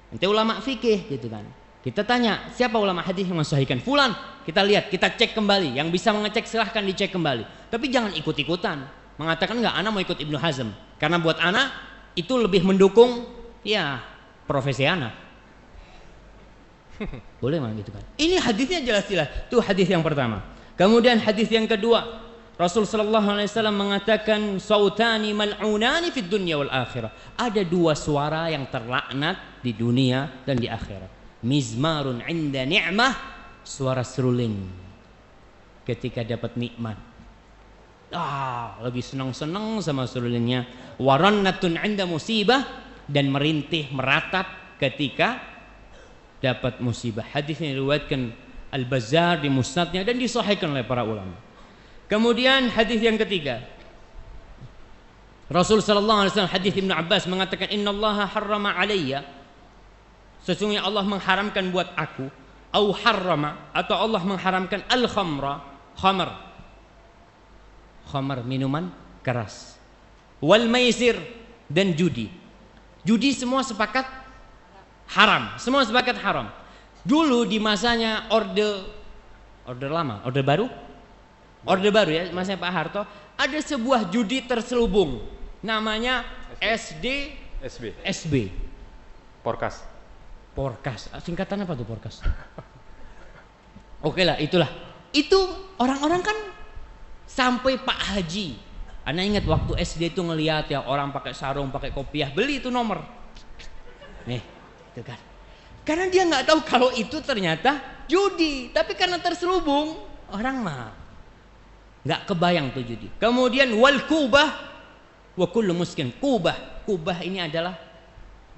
Ente ulama fikih gitu kan. Kita tanya, siapa ulama hadis yang mensahihkan? Fulan. Kita lihat, kita cek kembali. Yang bisa mengecek silahkan dicek kembali. Tapi jangan ikut-ikutan. Mengatakan nggak, ana mau ikut Ibnu Hazm. Karena buat ana itu lebih mendukung ya profesi ana. Boleh mah gitu kan. Ini hadisnya jelas-jelas. Itu hadis yang pertama. Kemudian hadis yang kedua, Rasul sallallahu alaihi wasallam mengatakan sautani mal'unani fid dunya wal akhirah. Ada dua suara yang terlaknat di dunia dan di akhirat. Mizmarun 'inda ni'mah, suara seruling ketika dapat nikmat. Lagi senang-senang sama serulingnya. Warannatun 'inda musibah, dan merintih meratap ketika dapat musibah. Hadis yang diriwayatkan Al-Bazzar di Musnadnya dan disahihkan oleh para ulama. Kemudian hadis yang ketiga, Rasul sallallahu alaihi wasallam, hadis Ibnu Abbas mengatakan innallaha harrama alayya, sesungguhnya Allah mengharamkan buat aku, au harrama, atau Allah mengharamkan al-khamra, khamar minuman keras, wal maisir, dan judi. Judi semua sepakat haram, semua sepakat haram. Dulu di masanya orde lama, orde baru ya, masanya Pak Harto, ada sebuah judi terselubung namanya SB. Porkas. Singkatan apa tuh Porkas? Oke lah, itulah. Itu orang-orang kan sampai Pak Haji. Ana ingat waktu SD itu ngelihat ya orang pakai sarung, pakai kopiah, beli itu nomor. Nih, itu kan. Karena dia nggak tahu kalau itu ternyata judi, tapi karena terselubung orang mah nggak kebayang tuh judi. Kemudian wal kubah wa kullu muskin. Kubah ini adalah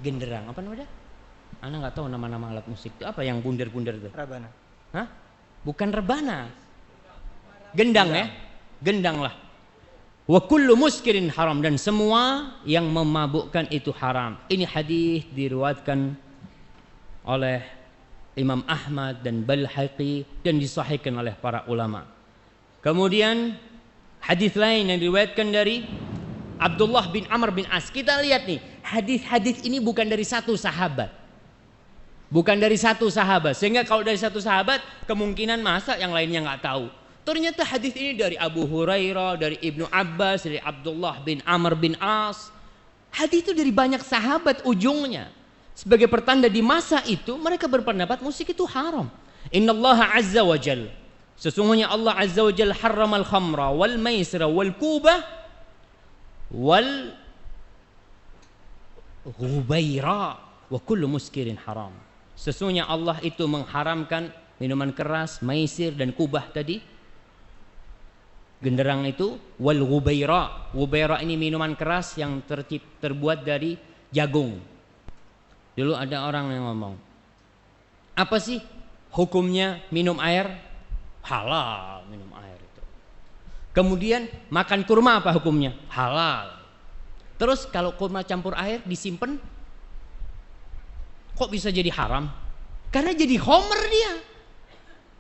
genderang. Apa namanya? Ana nggak tahu nama-nama alat musik itu apa yang bundar-bundar itu. Rebana. Hah? Bukan rebana. Gendang ya. Gendang lah. Wa kullu muskirin haram, dan semua yang memabukkan itu haram. Ini hadis diriwayatkan oleh Imam Ahmad dan Baihaqi dan disahihkan oleh para ulama. Kemudian hadis lain yang diriwayatkan dari Abdullah bin Amr bin As. Kita lihat nih, hadis-hadis ini bukan dari satu sahabat. Sehingga kalau dari satu sahabat kemungkinan masa yang lainnya nggak tahu. Ternyata hadis ini dari Abu Hurairah, dari Ibnu Abbas, dari Abdullah bin Amr bin As. Hadis itu dari banyak sahabat ujungnya. Sebagai pertanda di masa itu mereka berpendapat musik itu haram. Innallaha azza wa jalla, sesungguhnya Allah azza wa jalla harramal khamra wal maisra wal kubah wal ghubaira wa kullu muskirin haram. Sesungguhnya Allah itu mengharamkan minuman keras, maisir, dan kubah tadi, genderang itu, wal ghubaira. Ghubaira ini minuman keras yang terbuat dari jagung. Dulu ada orang yang ngomong, apa sih hukumnya minum air? Halal minum air itu. Kemudian makan kurma apa hukumnya? Halal. Terus kalau kurma campur air disimpan, kok bisa jadi haram? Karena jadi homer dia.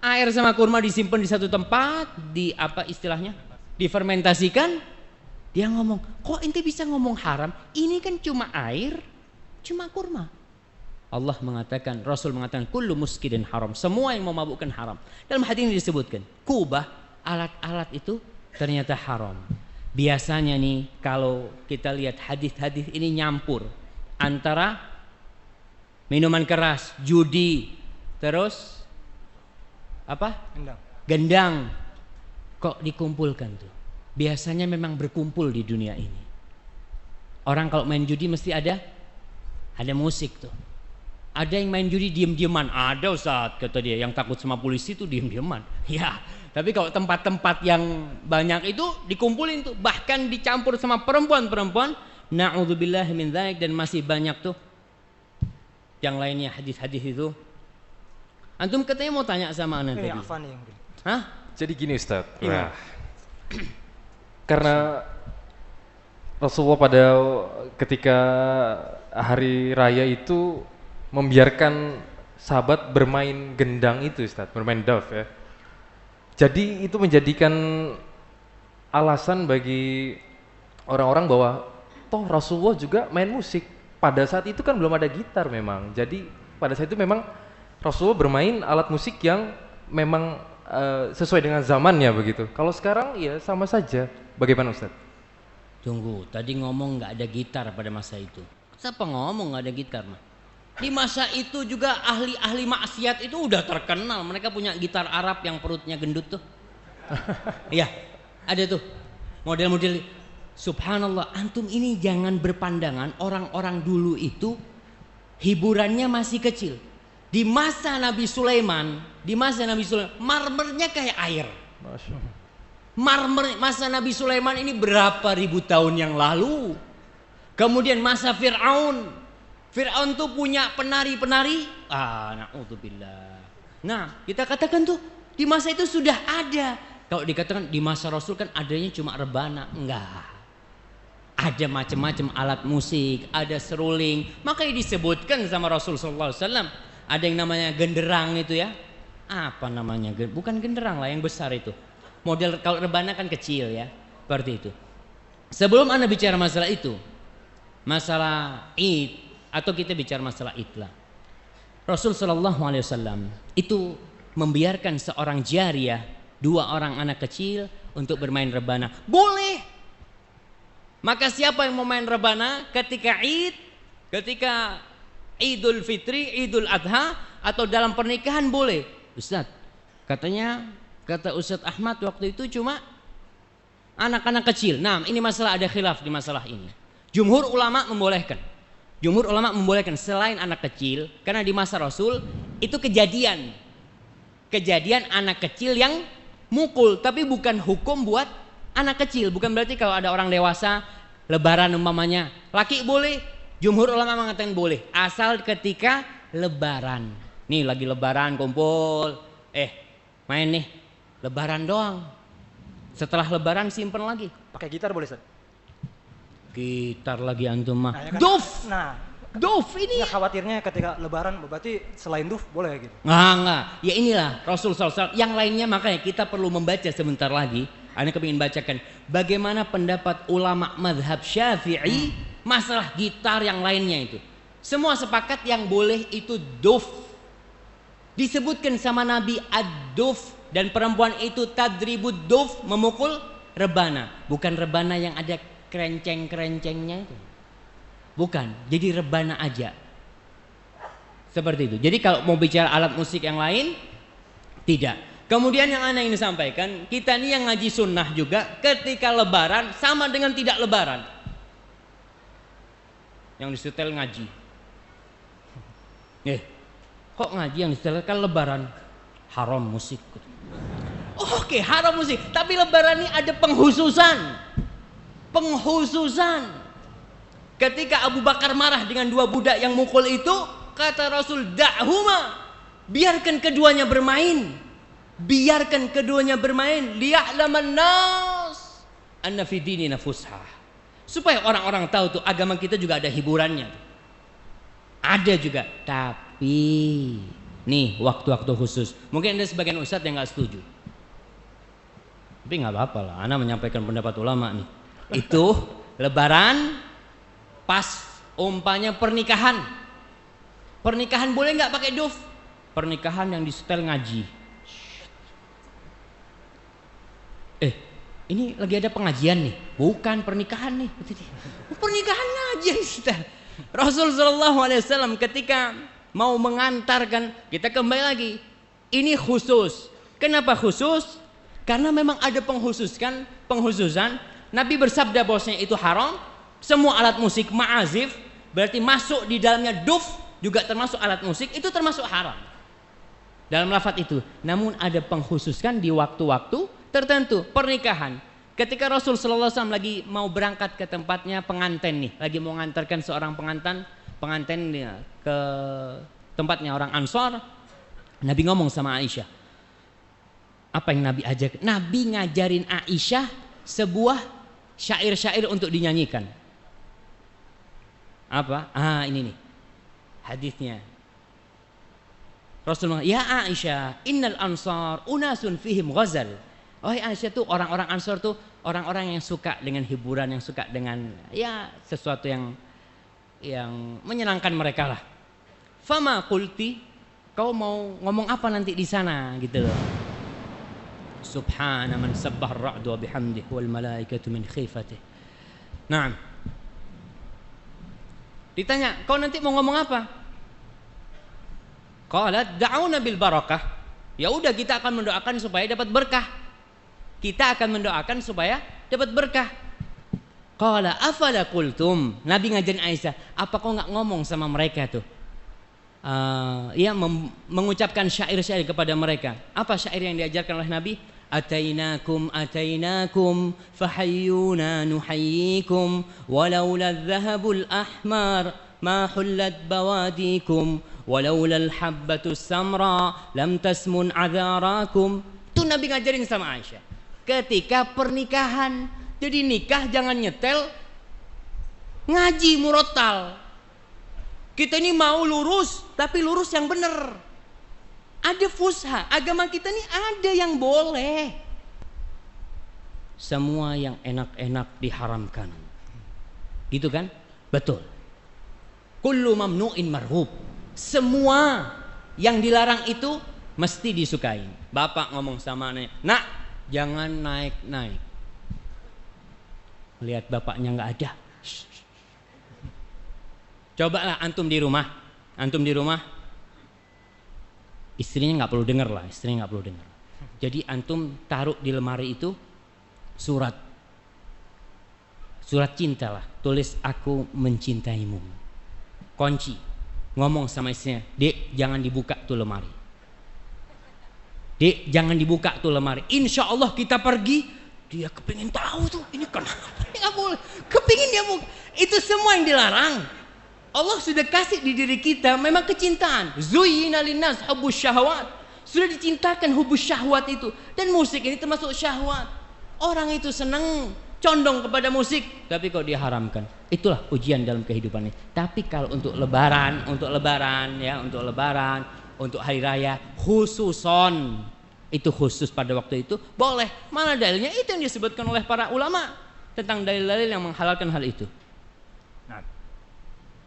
Air sama kurma disimpan di satu tempat, di apa istilahnya? Difermentasikan. Dia ngomong, kok ente bisa ngomong haram? Ini kan cuma air, cuma kurma. Allah mengatakan, Rasul mengatakan, kullu muskirin haram. Semua yang memabukkan haram. Dalam hadis ini disebutkan, kubah, alat-alat itu ternyata haram. Biasanya nih, kalau kita lihat hadis-hadis ini nyampur antara minuman keras, judi, terus apa? Gendang. Kok dikumpulkan tuh? Biasanya memang berkumpul di dunia ini. Orang kalau main judi mesti ada musik tuh. Ada yang main judi diem-dieman. Ada Ustaz, kata dia, yang takut sama polisi tuh diem-dieman. Ya, tapi kalau tempat-tempat yang banyak itu dikumpulin tuh, bahkan dicampur sama perempuan-perempuan. Na'udzubillah min dzalik, dan masih banyak tuh yang lainnya hadis-hadis itu. Antum katanya mau tanya sama anak tadi. Hah? Jadi gini Ustaz. Nah, karena Rasulullah pada ketika hari raya itu membiarkan sahabat bermain gendang itu Ustaz, bermain daf ya. Jadi itu menjadikan alasan bagi orang-orang bahwa toh Rasulullah juga main musik. Pada saat itu kan belum ada gitar memang. Jadi pada saat itu memang Rasulullah bermain alat musik yang memang sesuai dengan zamannya begitu. Kalau sekarang ya sama saja. Bagaimana Ustaz? Tunggu, tadi ngomong nggak ada gitar pada masa itu. Siapa ngomong nggak ada gitar mah? Di masa itu juga ahli-ahli maksiat itu udah terkenal. Mereka punya gitar Arab yang perutnya gendut tuh. Iya, ada tuh model-model. Subhanallah, antum ini jangan berpandangan orang-orang dulu itu hiburannya masih kecil. Di masa Nabi Sulaiman, marmernya kayak air. Masya Allah. Marmer masa Nabi Sulaiman ini berapa ribu tahun yang lalu. Kemudian masa Fir'aun tuh punya penari-penari. Na'udzubillah. Nah, kita katakan tuh di masa itu sudah ada. Kalau dikatakan di masa Rasul kan adanya cuma rebana, enggak. Ada macam-macam alat musik, ada seruling. Makanya disebutkan sama Rasul sallallahu alaihi wasallam, ada yang namanya genderang itu ya. Apa namanya? Bukan genderang lah, yang besar itu. Model kalau rebana kan kecil ya, seperti itu. Sebelum Anda bicara masalah itu, masalah Id, atau kita bicara masalah Id lah. Rasul sallallahu alaihi wasallam itu membiarkan seorang jariyah, dua orang anak kecil untuk bermain rebana. Boleh. Maka siapa yang mau main rebana ketika Id, ketika Idul Fitri, Idul Adha, atau dalam pernikahan boleh. Ustaz, kata Ustaz Ahmad waktu itu cuma anak-anak kecil. Nah, ini masalah, ada khilaf di masalah ini. Jumhur ulama membolehkan. Selain anak kecil, karena di masa Rasul itu kejadian anak kecil yang mukul, tapi bukan hukum buat anak kecil. Bukan berarti kalau ada orang dewasa lebaran umpamanya, laki boleh. Jumhur ulama mengatakan boleh, asal ketika lebaran. Nih lagi lebaran kumpul, main nih, lebaran doang. Setelah lebaran simpen lagi. Pakai gitar boleh Ustaz? Gitar lagi antum mah. Nah, ya kan? Duf. Nah, Duf ini. ya khawatirnya ketika lebaran berarti selain duf boleh gitu. Enggak. Ya inilah Rasul SAW. Yang lainnya makanya kita perlu membaca sebentar lagi. Anda kepingin bacakan bagaimana pendapat ulama madhab Syafi'i masalah gitar yang lainnya itu. Semua sepakat yang boleh itu duf. Disebutkan sama Nabi ad-duf, dan perempuan itu tadribud duf, memukul rebana. Bukan rebana yang ada kerenceng-kerencengnya itu. Bukan, jadi rebana aja. Seperti itu. Jadi kalau mau bicara alat musik yang lain, tidak. Kemudian yang ana ini sampaikan, kita nih yang ngaji sunnah juga ketika lebaran sama dengan tidak lebaran. Yang disetel ngaji. Kok ngaji yang disetel kan lebaran? Haram musik. Oke, haram musik. Tapi lebaran ini ada penghususan. Ketika Abu Bakar marah dengan dua budak yang mukul itu, kata Rasul, da'huma, biarkan keduanya bermain. Biarkan keduanya bermain. Liya'laman nas anna fi dinina fushah. Supaya orang-orang tahu tuh agama kita juga ada hiburannya. Ada juga. Tapi nih waktu-waktu khusus. Mungkin ada sebagian ustadz yang gak setuju. Tapi gak apa-apa lah. Ana menyampaikan pendapat ulama nih. Itu lebaran pas umpanya pernikahan. Pernikahan boleh gak pakai duf? Pernikahan yang disetel ngaji. Ini lagi ada pengajian nih, bukan pernikahan nih. Pernikahan ngaji yang disetel. Rasul sallallahu alaihi wasallam ketika mau mengantarkan, kita kembali lagi. Ini khusus. Kenapa khusus? Karena memang ada penghususan. Nabi bersabda bahwasanya itu haram. Semua alat musik ma'azif, berarti masuk di dalamnya duf juga termasuk alat musik, itu termasuk haram. Dalam lafaz itu. Namun ada penghususkan di waktu-waktu tertentu, pernikahan. Ketika Rasul sallallahu alaihi wasallam lagi mau berangkat ke tempatnya pengantin nih, lagi mau mengantarkan seorang pengantin ke tempatnya orang Ansor, Nabi ngomong sama Aisyah. Apa yang Nabi ajak? Nabi ngajarin Aisyah sebuah syair-syair untuk dinyanyikan. Apa? Ini nih hadisnya. Rasulullah, ya Aisyah, innal ansar unasun fihim ghazal. Oh Aisyah tuh orang-orang Ansor tuh orang-orang yang suka dengan hiburan, yang suka dengan ya sesuatu yang menyenangkan mereka lah. Fama qulti, kau mau ngomong apa nanti di sana gitu loh. Subhana man sabbah ar-ra'du wa bihamdihi wal malaikatu min khifatihi. Naam. Ditanya, kau nanti mau ngomong apa? Qalat da'una bil barakah. Ya udah kita akan mendoakan supaya dapat berkah. Kita akan mendoakan supaya dapat berkah. Qala afala qultum. Nabi ngajarin Aisyah, apa kau enggak ngomong sama mereka tuh? Mengucapkan syair-syair kepada mereka. Apa syair yang diajarkan oleh Nabi? Atainakum fahayyuna nuhayyikum walaula adh-dhahabul ahmar ma hullat bawadikum walaula al-habbatus samra lam tasmun adharakum. Itu Nabi ngajarin sama Aisyah. Ketika pernikahan, jadi nikah jangan nyetel, ngaji murotal. Kita ini mau lurus, tapi lurus yang benar. Ada fusha, agama kita ini ada yang boleh. Semua yang enak-enak diharamkan. Gitu kan? Betul. Kullu mamnu'in marhub. Semua yang dilarang itu mesti disukai. Bapak ngomong sama anaknya, nak, jangan naik-naik. Lihat bapaknya nggak ada. Cobalah antum di rumah, istrinya nggak perlu dengar lah, istrinya nggak perlu dengar. Jadi antum taruh di lemari itu surat cinta lah, tulis aku mencintaimu. Kunci, ngomong sama istrinya, dek jangan dibuka tuh lemari. Dek jangan dibuka tuh lemari. Insya Allah kita pergi, dia kepingin tahu tuh ini kenapa, nggak boleh. Kepingin dia buka. Itu semua yang dilarang. Allah sudah kasih di diri kita memang kecintaan. Zuyyina linnas hubbus syahwat. Sudah dicintakan hubus syahwat itu. Dan musik ini termasuk syahwat. Orang itu senang condong kepada musik, tapi kok diharamkan. Itulah ujian dalam kehidupan ini. Tapi kalau untuk lebaran, untuk hari raya khususon, itu khusus pada waktu itu boleh. Mana dalilnya? Itu yang disebutkan oleh para ulama tentang dalil-dalil yang menghalalkan hal itu. Nah,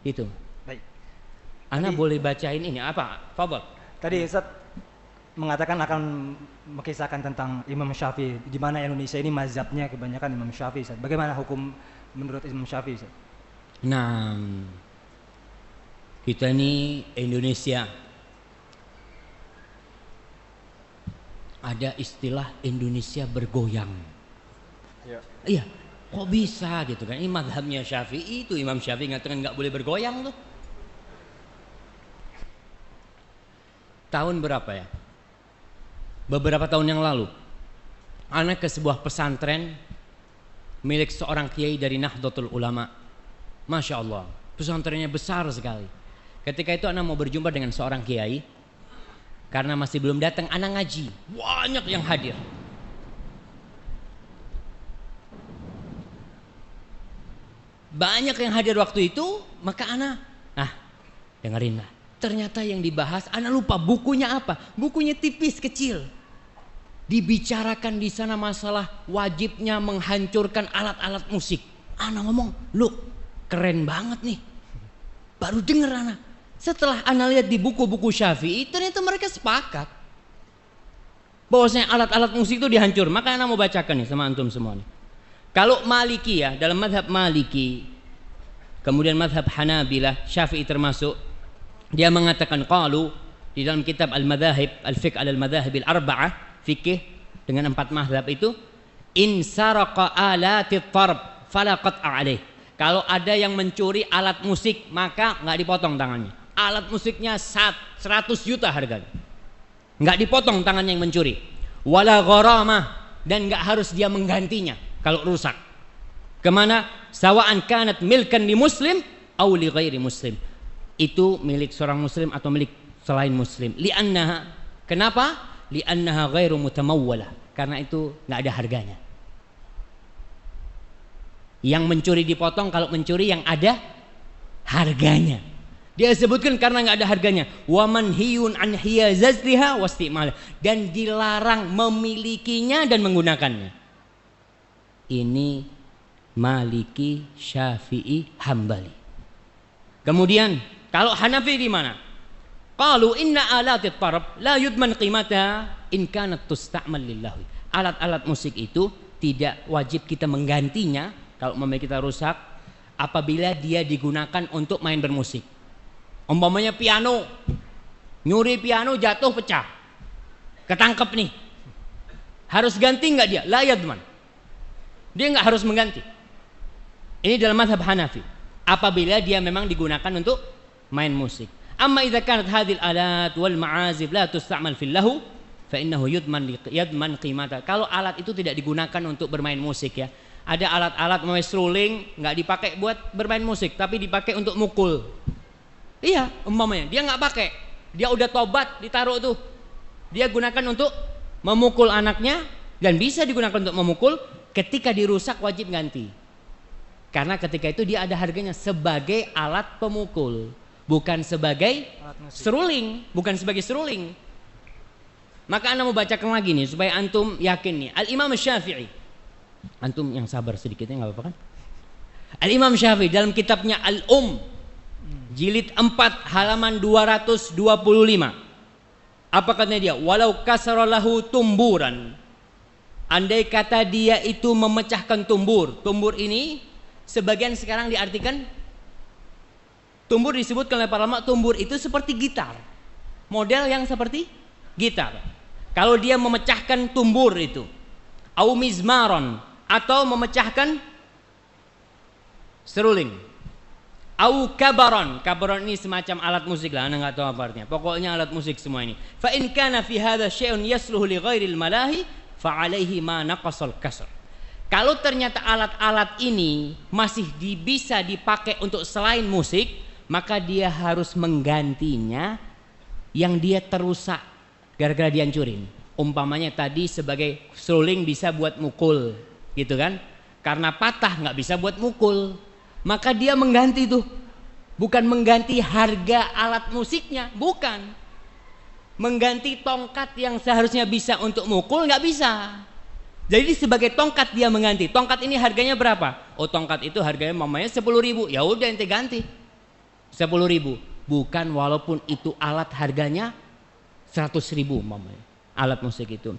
itu. Baik. Ana boleh bacain ini apa? Fadhal. Tadi Ustaz mengatakan akan mengisahkan tentang Imam Syafi'i, di mana Indonesia ini mazhabnya kebanyakan Imam Syafi'i. Ustaz. Bagaimana hukum menurut Imam Syafi'i? Ustaz? Nah, kita ini Indonesia ada istilah Indonesia bergoyang. Ya. Iya, kok bisa gitu kan? Ini mazhabnya Syafi'i, itu Imam Syafi'i ngatakan nggak boleh bergoyang tuh. Tahun berapa ya? Beberapa tahun yang lalu, anak ke sebuah pesantren milik seorang kiai dari Nahdlatul Ulama. Masya Allah, pesantrennya besar sekali. Ketika itu anak mau berjumpa dengan seorang kiai, karena masih belum datang anak ngaji, banyak yang hadir. Banyak yang hadir waktu itu, maka anak, dengerinlah. Ternyata yang dibahas, anak lupa bukunya apa. Bukunya tipis kecil. Dibicarakan di sana masalah wajibnya menghancurkan alat-alat musik. Anak ngomong, "Loh, keren banget nih." Baru denger anak. Setelah anak lihat di buku-buku Syafi'i, ternyata mereka sepakat bahwasanya alat-alat musik itu dihancur. Maka anak mau bacakan nih sama antum semua nih. Kalau Maliki ya, dalam mazhab Maliki, kemudian mazhab Hanabilah, Syafi'i termasuk, dia mengatakan qalu di dalam kitab Al-Madzahib, Al-Fiqh al-Madzahib al-Arba'ah, fikih dengan 4 mazhab itu, in saraqa alatit tarb fala qat'a alaih. Kalau ada yang mencuri alat musik, maka enggak dipotong tangannya. Alat musiknya 100 juta harganya, enggak dipotong tangannya yang mencuri. Wala gharamah, dan enggak harus dia menggantinya kalau rusak. Kemana? Sawa'an kanat milkan li muslim aw li ghairi muslim. Itu milik seorang muslim atau milik selain muslim. Li'annaha, kenapa? Li'annaha ghairu mutamawwalah. Karena itu enggak ada harganya. Yang mencuri dipotong kalau mencuri yang ada harganya. Dia sebutkan karena nggak ada harganya. Wa manhiyun an hiyazazliha wastimal, dan dilarang memilikinya dan menggunakannya. Ini Maliki, Syafi'i, Hambali. Kemudian kalau Hanafi di mana? Qalu inna alatit tarab la yudman qimataha in kanat tusta'mal lillahi. Alat-alat musik itu tidak wajib kita menggantinya kalau memang kita rusak apabila dia digunakan untuk main bermusik. Umpamanya piano, nyuri piano jatuh pecah, ketangkep nih, harus ganti nggak dia? La yadman, dia nggak harus mengganti. Ini dalam mazhab Hanafi, apabila dia memang digunakan untuk main musik. Amma idza kanat hadhil alat wal ma'azib la tusta'mal fil lahu fa innahu yadman qimata. Kalau alat itu tidak digunakan untuk bermain musik ya. Ada alat-alat namanya seruling nggak dipakai buat bermain musik, tapi dipakai untuk mukul. Iya, umpamanya dia nggak pakai, dia udah tobat, ditaruh tuh, dia gunakan untuk memukul anaknya dan bisa digunakan untuk memukul. Ketika dirusak wajib ganti, karena ketika itu dia ada harganya sebagai alat pemukul, bukan sebagai seruling, bukan sebagai seruling. Maka anda mau bacakan lagi nih supaya antum yakin nih. Al Imam Syafi'i, antum yang sabar sedikitnya nggak apa-apa kan? Al Imam Syafi'i dalam kitabnya Al Jilid 4 halaman 225. Apa katanya dia? Walau kasaralahu tumburan. Andai kata dia itu memecahkan tumbur. Tumbur ini sebagian sekarang diartikan, tumbur disebutkan oleh para ulama, tumbur itu seperti gitar. Model yang seperti gitar. Kalau dia memecahkan tumbur itu, au mizmaron, atau memecahkan seruling. Au kabaron, kabaron ini semacam alat musik lah, anda nggak tahu apa artinya. Pokoknya alat musik semua ini. Fa in kana fi hadza syai'un yasluhu li ghairil malahi fa alaihi ma naqasal kasr. Kalau ternyata alat-alat ini masih bisa dipakai untuk selain musik, maka dia harus menggantinya yang dia terusak gara-gara dihancurin. Umpamanya tadi sebagai seruling bisa buat mukul, gitu kan? Karena patah nggak bisa buat mukul. Maka dia mengganti tuh, bukan mengganti harga alat musiknya, bukan. Mengganti tongkat yang seharusnya bisa untuk mukul nggak bisa. Jadi sebagai tongkat dia mengganti. Tongkat ini harganya berapa? Oh tongkat itu harganya mamanya 10.000. Ya udah ente ganti 10.000. Bukan walaupun itu alat harganya 100.000 mamanya. Alat musik itu.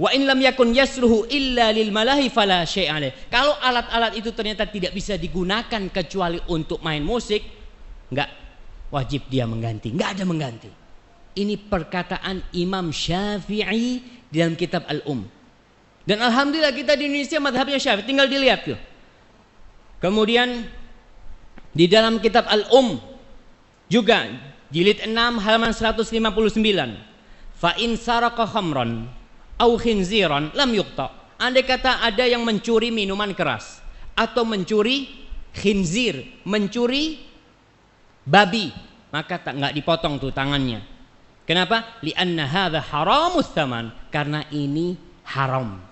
Wa in lam yakun yasluhu illa lil malahi fala syai'a alaih. Kalau alat-alat itu ternyata tidak bisa digunakan kecuali untuk main musik, enggak wajib dia mengganti, enggak ada mengganti. Ini perkataan Imam Syafi'i dalam kitab Al Dan alhamdulillah kita di Indonesia mazhabnya Syafi'i, tinggal dilihat tuh. Kemudian di dalam kitab Al juga jilid 6 halaman 159. Fa in saraqa khamran au khinziran lam yuqta. Andai kata ada yang mencuri minuman keras atau mencuri khinzir, mencuri babi, maka nggak dipotong tuh tangannya. Kenapa? Li'anna hadza haramus tsaman, karena ini haram.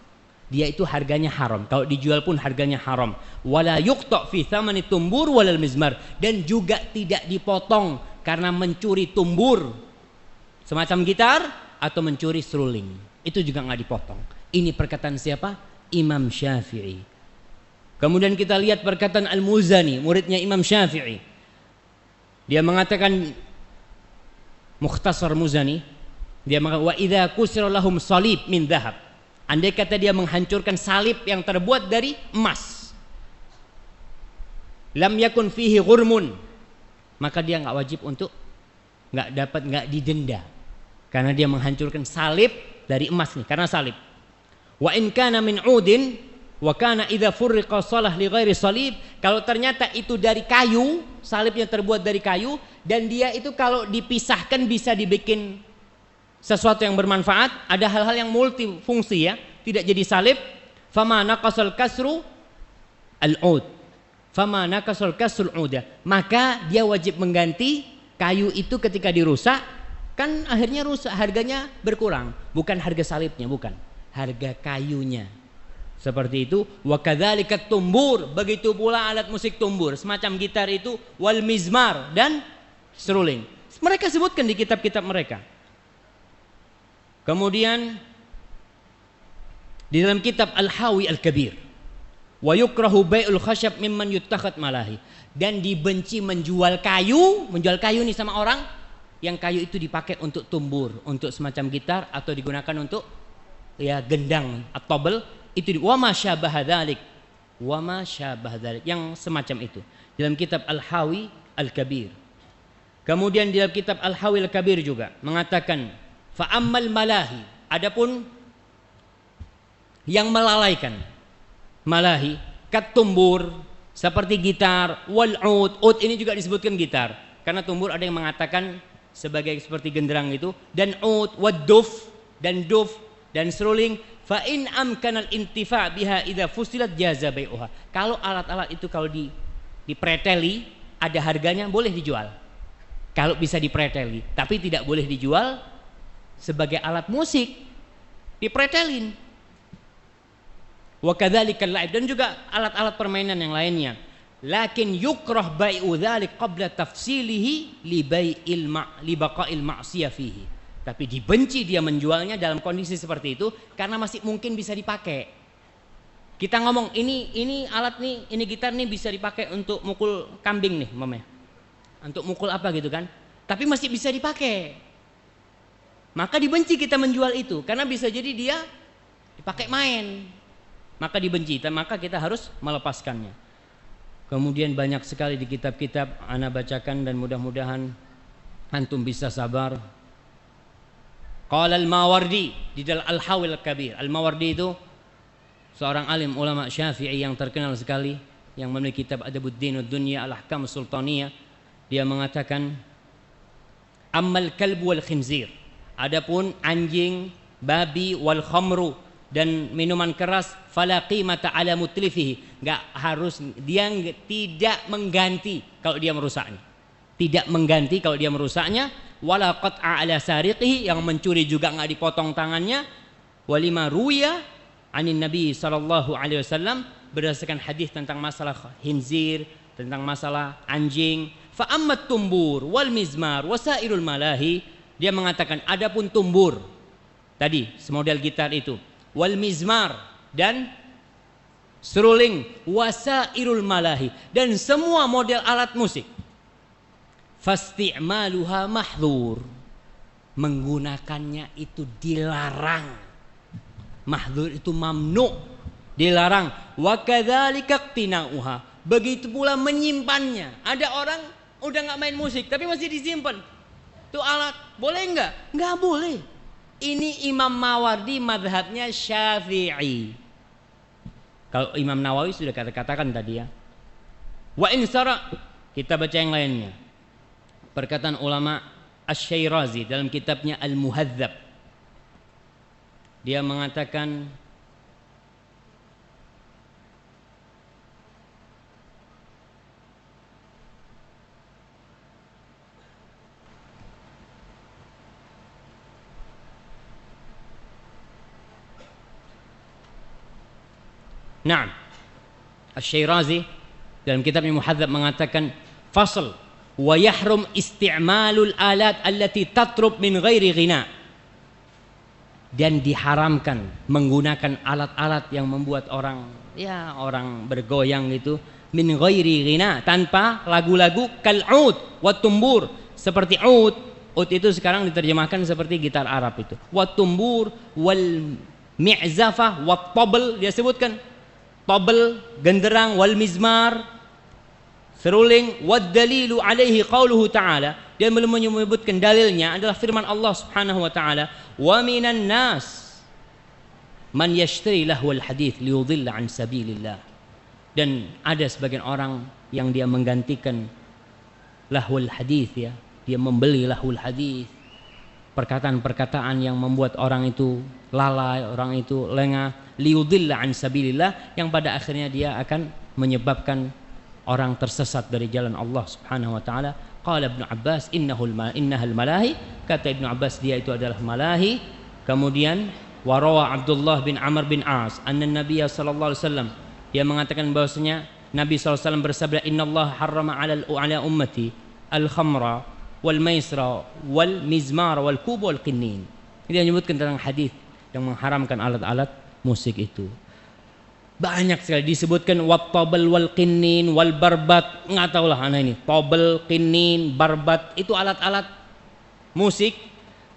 Dia itu harganya haram. Kalau dijual pun harganya haram. Wala yuqta fi tsamani tumbur walal mizmar, dan juga tidak dipotong karena mencuri tumbur semacam gitar atau mencuri seruling. Itu juga nggak dipotong. Ini perkataan siapa? Imam Syafi'i. Kemudian kita lihat perkataan Al-Muzani, muridnya Imam Syafi'i. Dia mengatakan, Mukhtasar Muzani, dia mengatakan, wa idza kusira lahum salib min dhahab. Andai kata dia menghancurkan salib yang terbuat dari emas, lam yakun fihi ghurmun, maka dia nggak wajib untuk nggak didenda, karena dia menghancurkan salib dari emas nih, karena salib. Wa in kana min udin wa kana idza furriqa shalah li ghairi salib, kalau ternyata itu dari kayu, salibnya terbuat dari kayu, dan dia itu kalau dipisahkan bisa dibikin sesuatu yang bermanfaat, ada hal-hal yang multifungsi ya, tidak jadi salib. Fama naqasal kasru al-ud, fama naqasal kasrul uda, maka dia wajib mengganti kayu itu ketika dirusak, kan akhirnya rusak, harganya berkurang, bukan harga salibnya, bukan, harga kayunya. Seperti itu. Wa kadzalika tumbur, begitu pula alat musik tumbur semacam gitar itu, wal mizmar, dan seruling. Mereka sebutkan di kitab-kitab mereka. Kemudian di dalam kitab Al-Hawi Al-Kabir, wa yukrahu bai'ul khasyab mimman yuttakhad malahi, dan dibenci menjual kayu nih sama orang yang kayu itu dipakai untuk tumbur, untuk semacam gitar, atau digunakan untuk ya gendang atau tobel, itu wa ma syabah dzalik, wa ma syabah dzalik, yang semacam itu dalam kitab Al-Hawi Al-Kabir. Kemudian di dalam kitab Al-Hawi Al-Kabir juga mengatakan, fa ammal malahi, adapun yang melalaikan, malahi kat tumbur seperti gitar, wal ud ini juga disebutkan gitar, karena tumbur ada yang mengatakan sebagai seperti genderang itu, dan ud, wad duf, dan duf, dan seruling. Fa in amkanal intifa biha idza fusilat jaza bai'uha, kalau alat-alat itu kalau dipreteli ada harganya, boleh dijual kalau bisa dipreteli, tapi tidak boleh dijual sebagai alat musik dipretelin. Wa kadzalika al-la'ib, dan juga alat-alat permainan yang lainnya. Lakin yukrah bai'u dzalik qabla tafsilihi li baqa'il ma'siyah fihi, tapi dibenci dia menjualnya dalam kondisi seperti itu karena masih mungkin bisa dipakai. Kita ngomong ini alat nih, ini gitar nih bisa dipakai untuk mukul kambing nih, mamanya, untuk mukul apa gitu kan, tapi masih bisa dipakai, maka dibenci kita menjual itu karena bisa jadi dia dipakai main, maka dibenci, maka kita harus melepaskannya. Kemudian banyak sekali di kitab-kitab ana bacakan dan mudah-mudahan antum bisa sabar. Qala al-Mawardi di dalam Al-Hawil Kabir. Al-Mawardi itu seorang alim ulama Syafi'i yang terkenal sekali, yang memiliki kitab Adabuddin Ad-Dunya Al-Ahkam Sultaniyah. Dia mengatakan, ammal kalbu wal khinzir, adapun anjing, babi, wal khamru, dan minuman keras, fala qimata ala mutlifihi, enggak harus, dia tidak mengganti kalau dia merusaknya, tidak mengganti kalau dia merusaknya. Wala qat'a ala sariqihi, yang mencuri juga enggak dipotong tangannya. Walima ruya anin Nabi sallallahu alaihi wasallam, berdasarkan hadis tentang masalah khinzir, tentang masalah anjing. Fa ammat tumbur wal mizmar wasairul malahi, dia mengatakan adapun tumbur tadi semodel gitar itu, wal mizmar dan seruling, wasairul malahi, dan semua model alat musik, fasti'maluha mahdhur, menggunakannya itu dilarang. Mahdhur itu mamnu, dilarang. Wa kadzalika qtina'uha, begitu pula menyimpannya. Ada orang udah nggak main musik tapi masih disimpan tuh alat, boleh nggak? Nggak boleh. Ini Imam Mawardi madhabnya Syafi'i. Kalau Imam Nawawi sudah katakan tadi ya. Wa insara, kita baca yang lainnya. Perkataan ulama Asy-Syairazi dalam kitabnya Al-Muhadzab, dia mengatakan, Naam. Asy-Syirazi dalam kitabnya Muhadzab mengatakan fasl wa yahrum isti'malul alat allati tatrub min ghairi ghina. Dan diharamkan menggunakan alat-alat yang membuat orang bergoyang gitu min ghairi ghina, tanpa lagu-lagu kal'ud wa tumbur, seperti ud itu sekarang diterjemahkan seperti gitar Arab itu, wa tumbur wal mi'zafah wa tabl, dia sebutkan tabl genderang, wal mizmar seruling, wad dalilu alaihi qauluhu ta'ala, dia belum menyebutkan dalilnya adalah firman Allah Subhanahu wa taala, wa minan nas man yashtari lahwal hadits liyudilla an sabilillah. Dan ada sebagian orang yang dia menggantikan lahwal hadits, ya, dia membeli lahwal hadits, perkataan-perkataan yang membuat orang itu lalai, orang itu lengah, liyudilla an sabilillah, yang pada akhirnya dia akan menyebabkan orang tersesat dari jalan Allah Subhanahu wa taala. Qala Ibnu Abbas innahal malahi, kata Ibnu Abbas dia itu adalah malahi. Kemudian warawa Abdullah bin Amr bin As anna Nabiy sallallahu alaihi wasallam, dia mengatakan bahwasanya Nabi sallallahu alaihi wasallam bersabda, innallaha harrama ala ummati al-khamra wal maisra wal mizmar wal kub wal qinnin. Ini menyebutkan tentang hadis yang mengharamkan alat-alat musik itu. Banyak sekali disebutkan wat tabel wal qinnin wal barbat, enggak tahulah anak ini. Tabel, qinnin, barbat itu alat-alat musik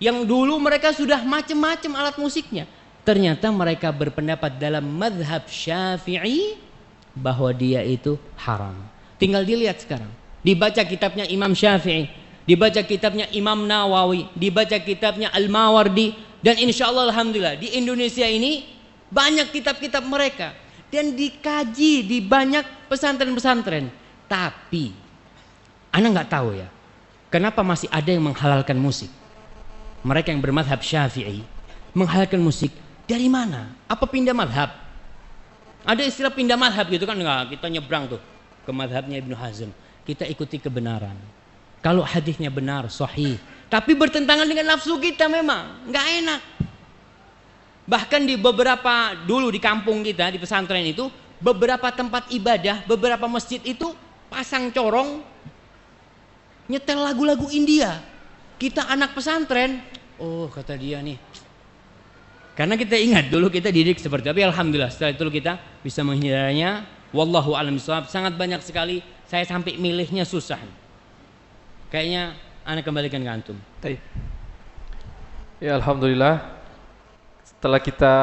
yang dulu mereka sudah macam-macam alat musiknya. Ternyata mereka berpendapat dalam mazhab Syafi'i bahwa dia itu haram. Tinggal dilihat sekarang. Dibaca kitabnya Imam Syafi'i, dibaca kitabnya Imam Nawawi, dibaca kitabnya Al-Mawardi, dan insyaallah alhamdulillah di Indonesia ini banyak kitab-kitab mereka dan dikaji di banyak pesantren-pesantren. Tapi ana nggak tahu ya, kenapa masih ada yang menghalalkan musik. Mereka yang bermadhab Syafi'i menghalalkan musik dari mana? Apa pindah madhab? Ada istilah pindah madhab gitu kan? Enggak, kita nyebrang tuh ke madhabnya Ibnu Hazm, kita ikuti kebenaran. Kalau hadisnya benar, sahih, tapi bertentangan dengan nafsu kita, memang nggak enak. Bahkan di beberapa dulu di kampung kita, di pesantren itu, beberapa tempat ibadah, beberapa masjid itu pasang corong nyetel lagu-lagu India. Kita anak pesantren, oh kata dia nih, karena kita ingat dulu kita didik seperti itu. Tapi alhamdulillah setelah itu kita bisa menghindarinya. Wallahu a'lam bishawab. Sangat banyak sekali, saya sampai milihnya susah. Kayaknya anak kembalikan ke antum. Ya alhamdulillah, setelah kita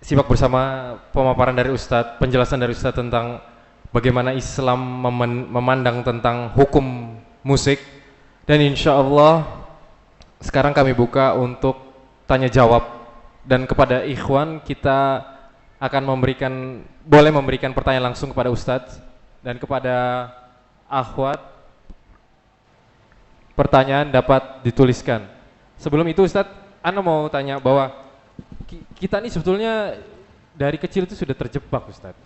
simak bersama pemaparan dari Ustadz, penjelasan dari Ustadz tentang bagaimana Islam memandang tentang hukum musik, dan insya Allah sekarang kami buka untuk tanya jawab, dan kepada ikhwan kita akan boleh memberikan pertanyaan langsung kepada Ustadz, dan kepada akhwat pertanyaan dapat dituliskan. Sebelum itu Ustadz, ana mau tanya bahwa kita ini sebetulnya dari kecil itu sudah terjebak Ustadz.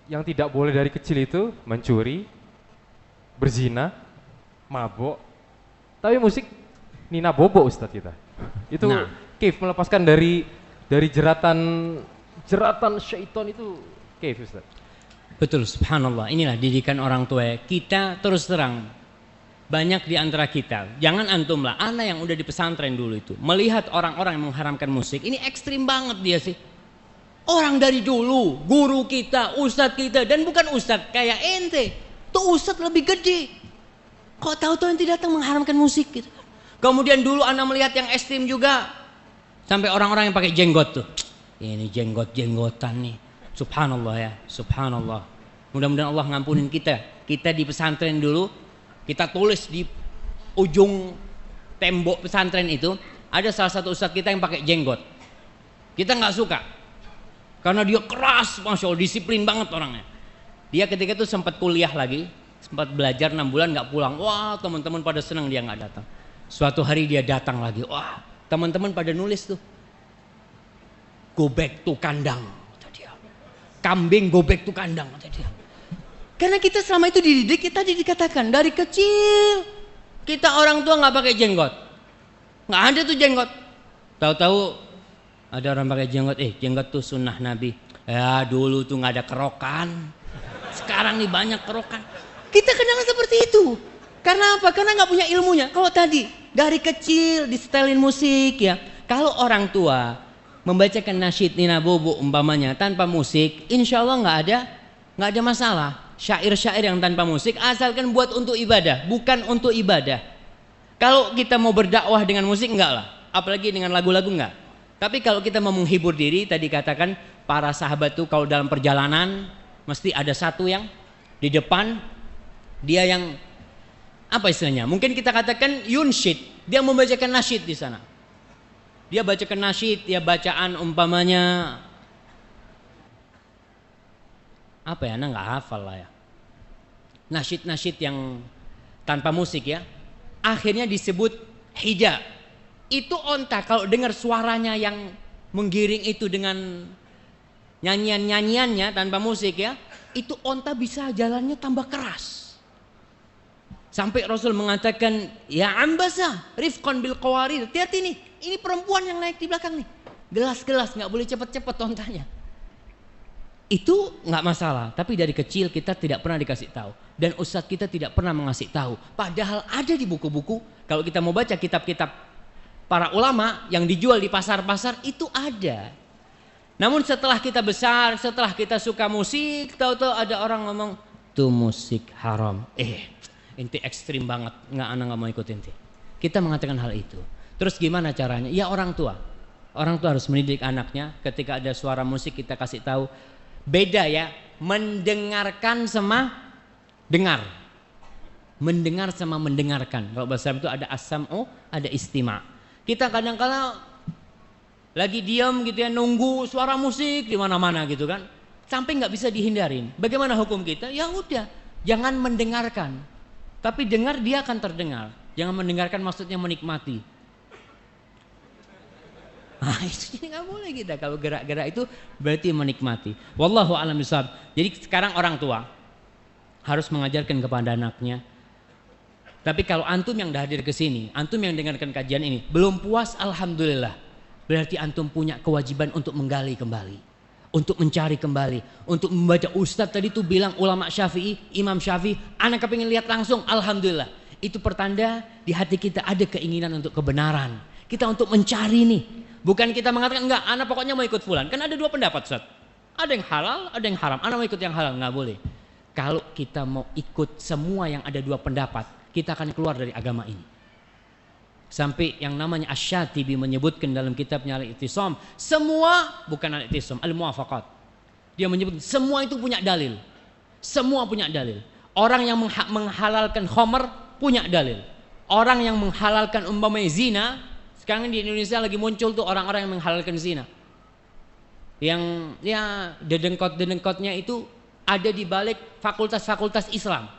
Yang tidak boleh dari kecil itu mencuri, berzina, mabok. Tapi musik Nina Bobo Ustadz kita. Itu kif melepaskan dari jeratan syaitan itu, kif Ustadz. Betul, subhanallah. Inilah didikan orang tua. Kita terus terang, banyak di antara kita, jangan antum lah, ana yang udah di pesantren dulu itu, melihat orang-orang yang mengharamkan musik, ini ekstrim banget dia sih. Orang dari dulu, guru kita, ustadz kita, dan bukan ustadz kayak ente, tuh ustadz lebih gede. Kok tahu-tahu ente datang mengharamkan musik gitu. Kemudian dulu ana melihat yang ekstrim juga, sampai orang-orang yang pakai jenggot tuh. Ini jenggot-jenggotan nih. Subhanallah ya, subhanallah. Mudah-mudahan Allah ngampunin kita. Kita di pesantren dulu, kita tulis di ujung tembok pesantren itu, ada salah satu ustadz kita yang pakai jenggot. Kita nggak suka, karena dia keras, masya Allah, disiplin banget orangnya. Dia ketika itu sempat kuliah lagi, sempat belajar 6 bulan nggak pulang. Wah, teman-teman pada senang dia nggak datang. Suatu hari dia datang lagi. Wah, teman-teman pada nulis tuh, go back to kandang, kata dia. Kambing go back to kandang, kata dia. Karena kita selama itu dididik, kita dikatakan dari kecil kita orang tua nggak pakai jenggot, nggak ada tuh jenggot. Tahu-tahu ada orang pakai jenggot, jenggot tuh sunnah Nabi. Ya dulu tuh nggak ada kerokan, sekarang nih banyak kerokan. Kita kadang seperti itu. Karena apa? Karena nggak punya ilmunya. Kalau tadi dari kecil disetelin musik ya. Kalau orang tua membacakan nasyid Nina Bobo umpamanya tanpa musik, insya Allah nggak ada masalah. Syair-syair yang tanpa musik asalkan buat untuk ibadah, bukan untuk ibadah. Kalau kita mau berdakwah dengan musik enggak lah, apalagi dengan lagu-lagu enggak. Tapi kalau kita mau menghibur diri, tadi katakan para sahabat tuh kalau dalam perjalanan mesti ada satu yang di depan, dia yang apa istilahnya? Mungkin kita katakan yunshid, dia membacakan nasyid di sana. Dia bacakan nasyid, ya bacaan umpamanya apa ya? Nah nggak hafal lah ya. Nasyid-nasyid yang tanpa musik ya. Akhirnya disebut hija. Itu onta kalau dengar suaranya yang menggiring itu dengan nyanyian-nyanyiannya tanpa musik ya, itu onta bisa jalannya tambah keras. Sampai Rasul mengatakan, ya ambasa rifqan bil qawarir. Hati-hati nih, ini perempuan yang naik di belakang nih. Gelas-gelas, nggak boleh cepet-cepet ontanya. Itu nggak masalah, tapi dari kecil kita tidak pernah dikasih tahu dan ustadz kita tidak pernah mengasih tahu. Padahal ada di buku-buku, kalau kita mau baca kitab-kitab para ulama yang dijual di pasar-pasar itu ada. Namun setelah kita besar, setelah kita suka musik, tahu-tahu ada orang ngomong tuh musik haram. Inti ekstrim banget, anak nggak mau ikut inti. Kita mengatakan hal itu. Terus gimana caranya? Ya orang tua harus mendidik anaknya. Ketika ada suara musik kita kasih tahu. Beda ya, mendengarkan sama dengar. Mendengar sama mendengarkan. Kalau bahasa Arab itu ada as-sam'u, ada istima'. Kita kadang-kadang lagi diam gitu ya, nunggu suara musik di mana-mana gitu kan. Sampai nggak bisa dihindarin. Bagaimana hukum kita? Ya udah, jangan mendengarkan. Tapi dengar dia akan terdengar. Jangan mendengarkan maksudnya menikmati. Nah itu nggak boleh kita, kalau gerak-gerak itu berarti menikmati. Wallahu a'lam bishawab. Jadi sekarang orang tua harus mengajarkan kepada anaknya. Tapi kalau antum yang dah hadir ke sini, antum yang dengarkan kajian ini belum puas, alhamdulillah. Berarti antum punya kewajiban untuk menggali kembali, untuk mencari kembali, untuk membaca. Ustadz tadi tuh bilang ulama Syafi'i, Imam Syafi'i, anak kepingin lihat langsung, alhamdulillah. Itu pertanda di hati kita ada keinginan untuk kebenaran. Kita untuk mencari nih. Bukan kita mengatakan enggak, anak pokoknya mau ikut fulan. Kan ada dua pendapat Ustaz. Ada yang halal, ada yang haram. Anak mau ikut yang halal, enggak boleh. Kalau kita mau ikut semua yang ada dua pendapat, kita akan keluar dari agama ini. Sampai yang namanya Asy-Syatibi menyebutkan dalam kitabnya Al-I'tisam, semua bukan Al-I'tisam, Al-Muwafaqat. Dia menyebut semua itu punya dalil. Semua punya dalil. Orang yang menghalalkan khamr punya dalil. Orang yang menghalalkan umpamanya zina, sekarang di Indonesia lagi muncul tuh orang-orang yang menghalalkan zina. Yang ya dedengkot-dedengkotnya itu ada di balik fakultas-fakultas Islam.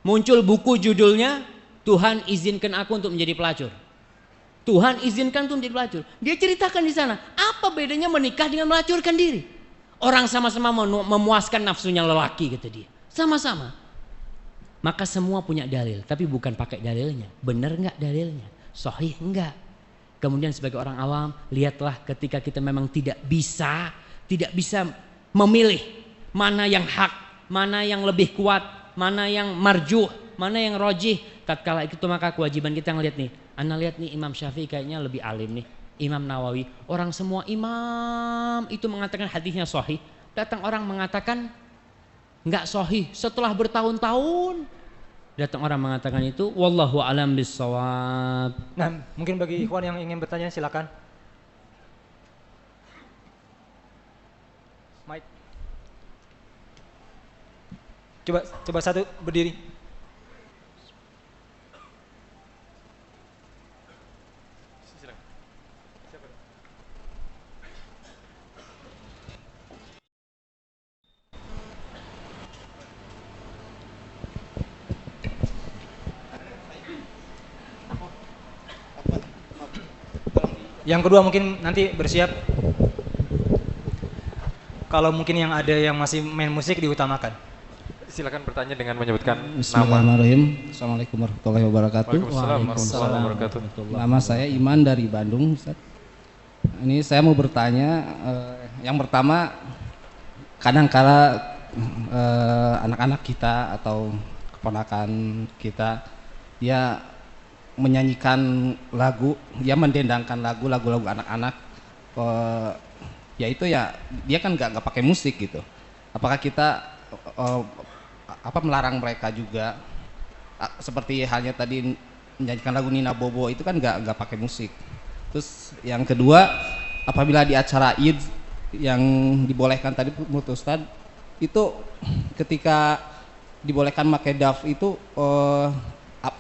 Muncul buku judulnya Tuhan izinkan aku untuk menjadi pelacur. Tuhan izinkan untuk menjadi pelacur. Dia ceritakan di sana, apa bedanya menikah dengan melacurkan diri? Orang sama-sama memuaskan nafsunya lelaki kata dia. Sama-sama. Maka semua punya dalil, tapi bukan pakai dalilnya. Benar enggak dalilnya? Sahih enggak? Kemudian sebagai orang awam, lihatlah ketika kita memang tidak bisa memilih mana yang hak, mana yang lebih kuat, mana yang marjuh, mana yang rojih. Tatkala itu maka kewajiban kita ngelihat nih. Ana lihat nih Imam Syafi'i kayaknya lebih alim nih. Imam Nawawi, orang semua imam itu mengatakan hadisnya sahih. Datang orang mengatakan enggak sahih setelah bertahun-tahun. Datang orang mengatakan itu, wallahu a'lam bissawab. Nah, mungkin bagi ikhwan yang ingin bertanya silakan. Mike. Coba satu berdiri. Yang kedua mungkin nanti bersiap. Kalau mungkin yang ada yang masih main musik diutamakan. Silakan bertanya dengan menyebutkan nama. Bismillahirrahmanirrahim. Assalamualaikum warahmatullahi wabarakatuh. Waalaikumsalam warahmatullahi wabarakatuh. Nama saya Iman dari Bandung, Ustaz. Ini saya mau bertanya, Yang pertama, kadang-kala anak-anak kita atau keponakan kita, dia menyanyikan lagu, dia mendendangkan lagu-lagu anak-anak, ya itu ya dia kan nggak pakai musik gitu. Apakah kita melarang mereka juga? Seperti halnya tadi menyanyikan lagu Nina Bobo itu kan nggak pakai musik. Terus yang kedua, apabila di acara Id yang dibolehkan tadi menurut Ustadz, itu ketika dibolehkan pakai daf itu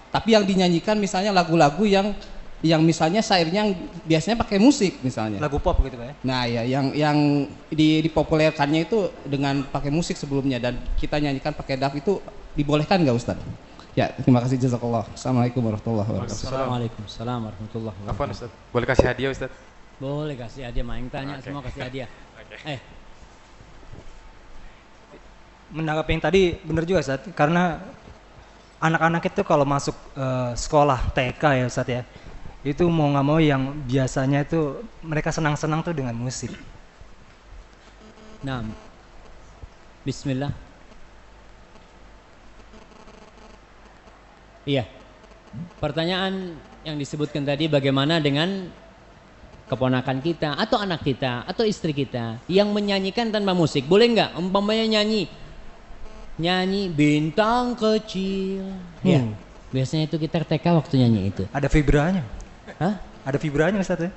tapi yang dinyanyikan misalnya lagu-lagu yang misalnya syairnya biasanya pakai musik misalnya. Lagu pop gitu Pak ya? Nah ya yang dipopulerkannya itu dengan pakai musik sebelumnya dan kita nyanyikan pakai daf itu dibolehkan nggak Ustadz? Ya terima kasih jazakallah. Assalamualaikum warahmatullahi wabarakatuh. Assalamualaikum warahmatullahi wabarakatuh. Afwan Ustaz, boleh kasih hadiah Ustaz? Boleh kasih hadiah, main tanya semua kasih hadiah. Menanggapi yang tadi benar juga Ustaz, karena anak-anak itu kalau masuk sekolah TK ya Ustaz ya, itu mau nggak mau yang biasanya itu mereka senang-senang tuh dengan musik. Nah, Bismillah. Iya, pertanyaan yang disebutkan tadi bagaimana dengan keponakan kita atau anak kita atau istri kita yang menyanyikan tanpa musik, boleh nggak? Umpamanya nyanyi bintang kecil. Ya, biasanya itu kita TK waktu nyanyi itu. Ada vibranya. Hah? Ada vibranya Ustaz ya?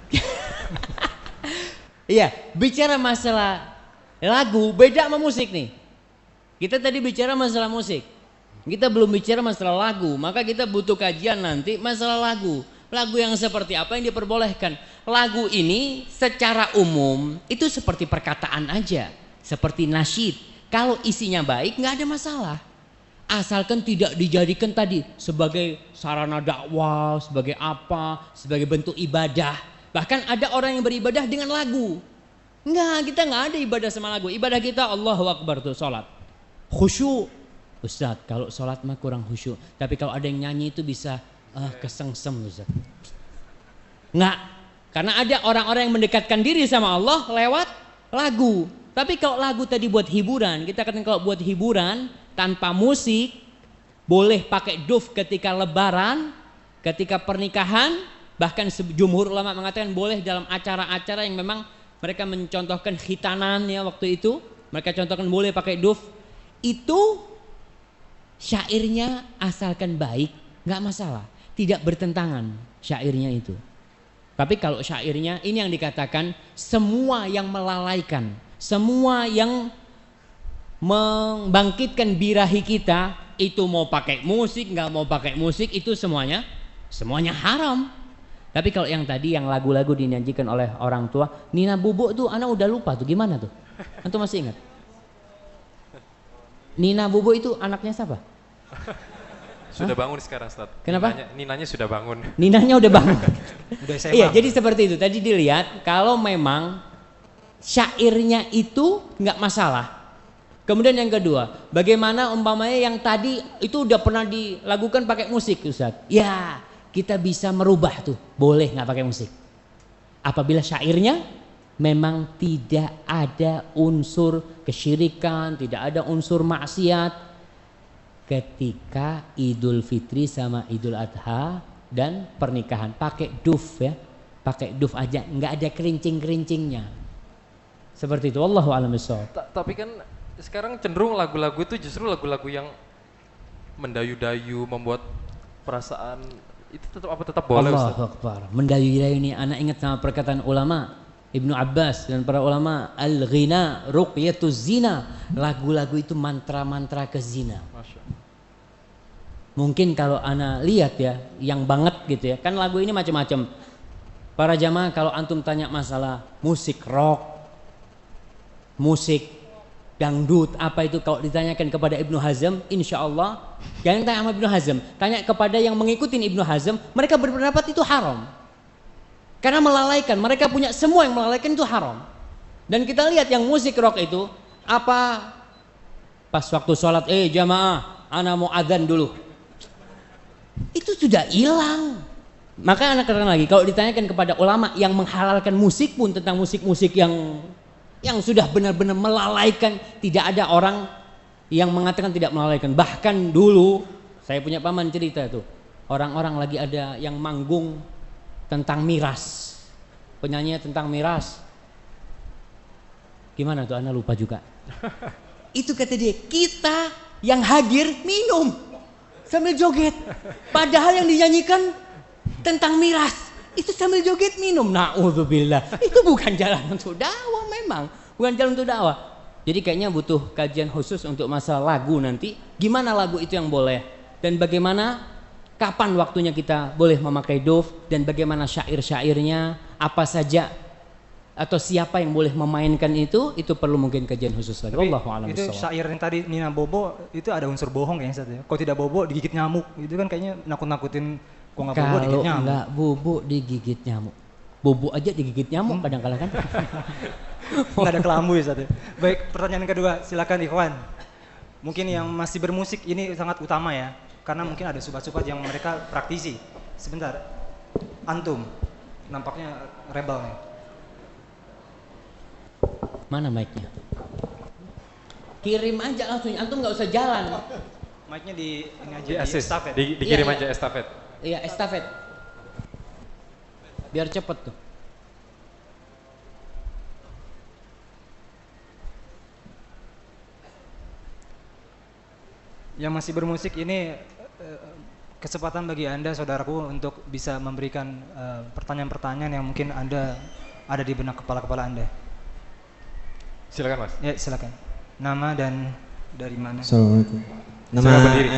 Iya, bicara masalah lagu beda sama musik nih. Kita tadi bicara masalah musik. Kita belum bicara masalah lagu, maka kita butuh kajian nanti masalah lagu. Lagu yang seperti apa yang diperbolehkan. Lagu ini secara umum itu seperti perkataan aja, seperti nasyid. Kalau isinya baik nggak ada masalah. Asalkan tidak dijadikan tadi sebagai sarana dakwah, sebagai apa, sebagai bentuk ibadah. Bahkan ada orang yang beribadah dengan lagu. Enggak, kita nggak ada ibadah sama lagu. Ibadah kita Allahu Akbar tuh sholat. Khusyuk. Ustadz, kalau sholat mah kurang khusyuk. Tapi kalau ada yang nyanyi itu bisa kesengsem Ustadz. Enggak, karena ada orang-orang yang mendekatkan diri sama Allah lewat lagu. Tapi kalau lagu tadi buat hiburan, kita katakan kalau buat hiburan tanpa musik, boleh pakai duf ketika lebaran, ketika pernikahan, bahkan jumhur ulama mengatakan boleh dalam acara-acara yang memang mereka mencontohkan khitanan ya waktu itu, mereka contohkan boleh pakai duf. Itu syairnya asalkan baik, nggak masalah, tidak bertentangan syairnya itu. Tapi kalau syairnya ini yang dikatakan semua yang melalaikan, semua yang membangkitkan birahi kita, itu mau pakai musik, nggak mau pakai musik, itu semuanya haram. Tapi kalau yang tadi yang lagu-lagu dinyanyikan oleh orang tua, Nina Bobo tuh anak udah lupa tuh gimana tuh? Antum masih ingat? Nina Bobo itu anaknya siapa? Sudah bangun sekarang Ustaz. Kenapa? Ninanya sudah bangun. Ninanya udah bangun. Udah SMA. Iya, jadi seperti itu. Tadi dilihat kalau memang syairnya itu nggak masalah. Kemudian yang kedua, bagaimana umpamanya yang tadi itu udah pernah dilakukan pakai musik Ustaz? Ya, kita bisa merubah tuh, boleh nggak pakai musik. Apabila syairnya memang tidak ada unsur kesyirikan, tidak ada unsur maksiat. Ketika Idul Fitri sama Idul Adha dan pernikahan pakai duf ya, pakai duf aja, nggak ada kerincing-kerincingnya. Seperti itu, wallahu a'lam bishawab. Tapi kan sekarang cenderung lagu-lagu itu justru lagu-lagu yang mendayu-dayu, membuat perasaan itu tetap boleh Ustaz. Allahu Akbar. Mendayu-dayu ini anak ingat sama perkataan ulama Ibnu Abbas dan para ulama, al-ghina ruqyatuz zina. Lagu-lagu itu mantra-mantra ke zina. Mungkin kalau ana lihat ya, yang banget gitu ya. Kan lagu ini macam-macam. Para jamaah kalau antum tanya masalah musik rock, musik dangdut, apa itu kalau ditanyakan kepada Ibnu Hazm, insya Allah jangan tanya sama Ibnu Hazm, tanya kepada yang mengikuti Ibnu Hazm, mereka berpendapat itu haram. Karena melalaikan, mereka punya semua yang melalaikan itu haram. Dan kita lihat yang musik rock itu apa pas waktu sholat, jamaah, ana mau adzan dulu. Itu sudah hilang. Maka anak katakan lagi, kalau ditanyakan kepada ulama yang menghalalkan musik pun tentang musik-musik yang yang sudah benar-benar melalaikan. Tidak ada orang yang mengatakan tidak melalaikan. Bahkan dulu saya punya paman cerita tuh, orang-orang lagi ada yang manggung tentang miras, penyanyi tentang miras. Gimana tuh, Ana lupa juga. Itu kata dia, kita yang hadir minum sambil joget, padahal yang dinyanyikan tentang miras itu sambil joget minum. Na'udzubillah. Itu bukan jalan untuk dakwah, memang bukan jalan untuk dakwah. Jadi kayaknya butuh kajian khusus untuk masalah lagu nanti. Gimana lagu itu yang boleh, dan bagaimana kapan waktunya kita boleh memakai duf, dan bagaimana syair-syairnya, apa saja atau siapa yang boleh memainkan itu perlu mungkin kajian khusus lagi. Wallahu a'lam Itu bishawab. syair yang tadi Nina Bobo itu ada unsur bohong kayaknya Ustaz ya. Kalau tidak bobo digigit nyamuk. Itu kan kayaknya nakut-nakutin. Kok nggak bobo digigit Kalau nyamuk. nggak bobo digigit nyamuk. Bobo aja digigit nyamuk kadang-kadang kan. Nggak ada kelambu ya Ustaz ya. Baik, pertanyaan kedua silakan Ikhwan. Mungkin yang masih bermusik ini sangat utama ya. Karena mungkin ada sobat-sobat yang mereka praktisi. Sebentar. Antum nampaknya rebel nih. Mana mic-nya? Kirim aja langsung, antum nggak usah jalan. Mic-nya di ini aja Di di assist, estafet. dikirim Iya, aja estafet. Iya, estafet. Biar cepet tuh. Yang masih bermusik ini kesempatan bagi Anda saudaraku untuk bisa memberikan pertanyaan-pertanyaan yang mungkin Anda ada di benak kepala-kepala Anda. Silakan Mas. Ya, silakan. Nama dan dari mana? Assalamualaikum. Silakan berdiri.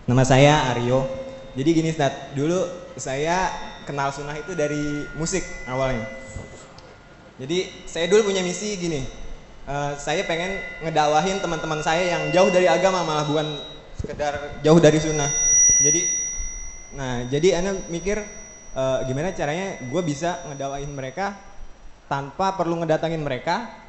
Nama saya Aryo. Jadi gini Ustaz, dulu saya kenal sunnah itu dari musik awalnya. Jadi saya dulu punya misi gini, saya pengen ngedakwahin teman-teman saya yang jauh dari agama, malah bukan sekedar jauh dari sunnah. Jadi Ana mikir gimana caranya gue bisa ngedakwahin mereka tanpa perlu ngedatangin mereka.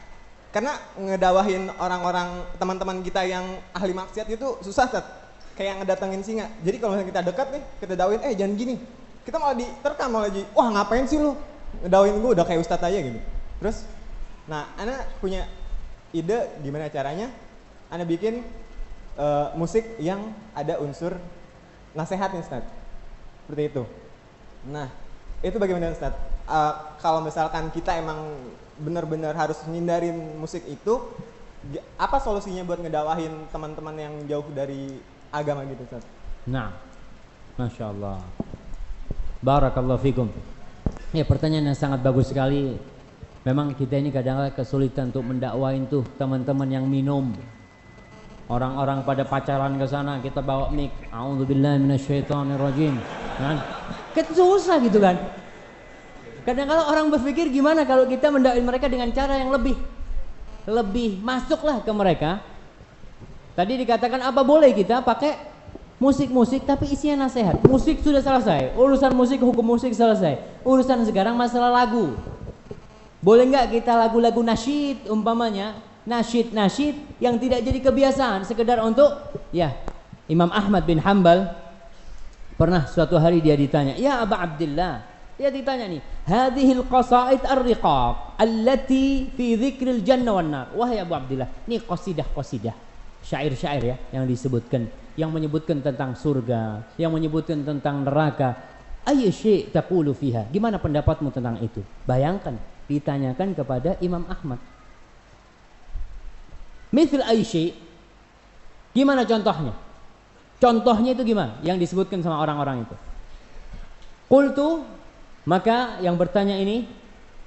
Karena ngedawahin orang-orang teman-teman kita yang ahli maksiat itu susah, Tat. Kayak ngedatengin singa. Jadi kalau misalnya kita dekat nih, kita dawain, jangan gini. Kita malah diterkam, malah jadi, wah ngapain sih lu ngedawain gue, udah kayak ustadz aja gitu. Terus, Ana punya ide gimana caranya Ana bikin musik yang ada unsur nasihatnya, Ustaz. Seperti itu. Nah, itu bagaimana Ustaz? Kalau misalkan kita emang benar-benar harus ngindarin musik itu, apa solusinya buat ngedawahin teman-teman yang jauh dari agama gitu, Ustaz? Nah, Masya Allah. Barakallahu fikum. Ya, pertanyaan yang sangat bagus sekali. Memang kita ini kadang-kadang kesulitan untuk mendakwain tuh teman-teman yang minum. Orang-orang pada pacaran ke sana, kita bawa mic, a'udzubillahi minasyaitonirrajim. Kan? Susah gitu kan. Kadang-kadang orang berpikir gimana kalau kita mendakwain mereka dengan cara yang lebih masuklah ke mereka. Tadi dikatakan apa boleh kita pakai musik-musik tapi isinya nasihat. Musik sudah selesai, urusan musik, hukum musik selesai. Urusan sekarang masalah lagu. Boleh nggak kita lagu-lagu nasyid umpamanya, nasyid yang tidak jadi kebiasaan, sekedar untuk ya. Imam Ahmad bin Hanbal pernah suatu hari dia ditanya, "Ya Aba Abdillah," dia ditanya nih, "Hadhil qasaid ar-riqaq allati fi dzikril jannah wan nar." Wahai Abu Abdillah, ini qasidah-qasidah, syair-syair ya yang disebutkan, yang menyebutkan tentang surga, yang menyebutkan tentang neraka. Ayy syai' taqulu fiha? Gimana pendapatmu tentang itu? Bayangkan ditanyakan kepada Imam Ahmad. Mithl ayy syai'? Gimana contohnya? Contohnya itu gimana? Yang disebutkan sama orang-orang itu. Qultu, maka yang bertanya ini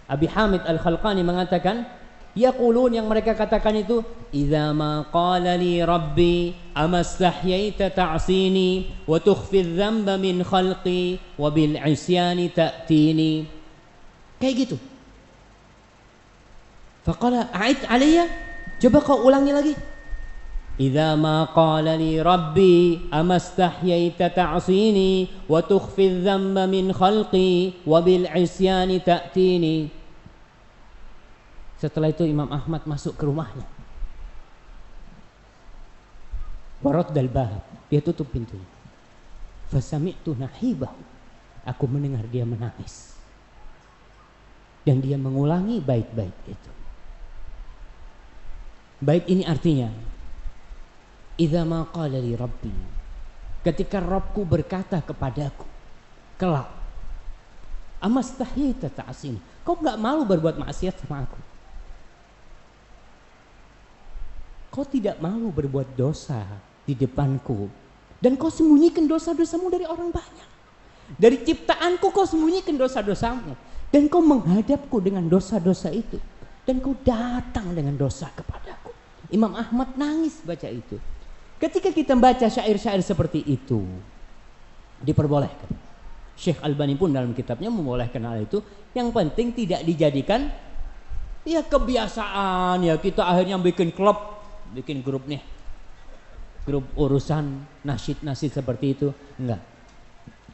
Abi Hamid Al-Khalqani mengatakan, yaqulun, yang mereka katakan itu, idza ma qala li rabbi amastahyaita ta'sini wa tukhfi adh-dhanba min khalqi wa bil isyani ta'tini. Kayak gitu. Faqala a'id alayya, coba kau ulangi lagi. Idza ma qala li rabbi amastahyaita ta'sini wa tukhfi adh-dhanba min khalqi wa bil isyani ta'tini. Setelah itu Imam Ahmad masuk ke rumahnya. Waraddal bab, dia tutup pintunya. Fasami'tu nahibahu, aku mendengar dia menangis. Dan dia mengulangi bait-bait itu. Baik, ini artinya idza ma qala li rabbi, ketika Rabbku berkata kepadaku kelak, amastahita ta'sin, kau enggak malu berbuat maksiat sama aku? Kau tidak malu berbuat dosa di depanku, dan kau sembunyikan dosa-dosamu dari orang banyak. Dari ciptaanku kau sembunyikan dosa-dosamu, dan kau menghadapku dengan dosa-dosa itu, dan kau datang dengan dosa kepadaku. Imam Ahmad nangis baca itu. Ketika kita baca syair-syair seperti itu, diperbolehkan. Syekh Albani pun dalam kitabnya membolehkan hal itu. Yang penting tidak dijadikan ya kebiasaan, ya kita akhirnya bikin klub, bikin grup nih, grup urusan nasyid-nasyid seperti itu. Enggak.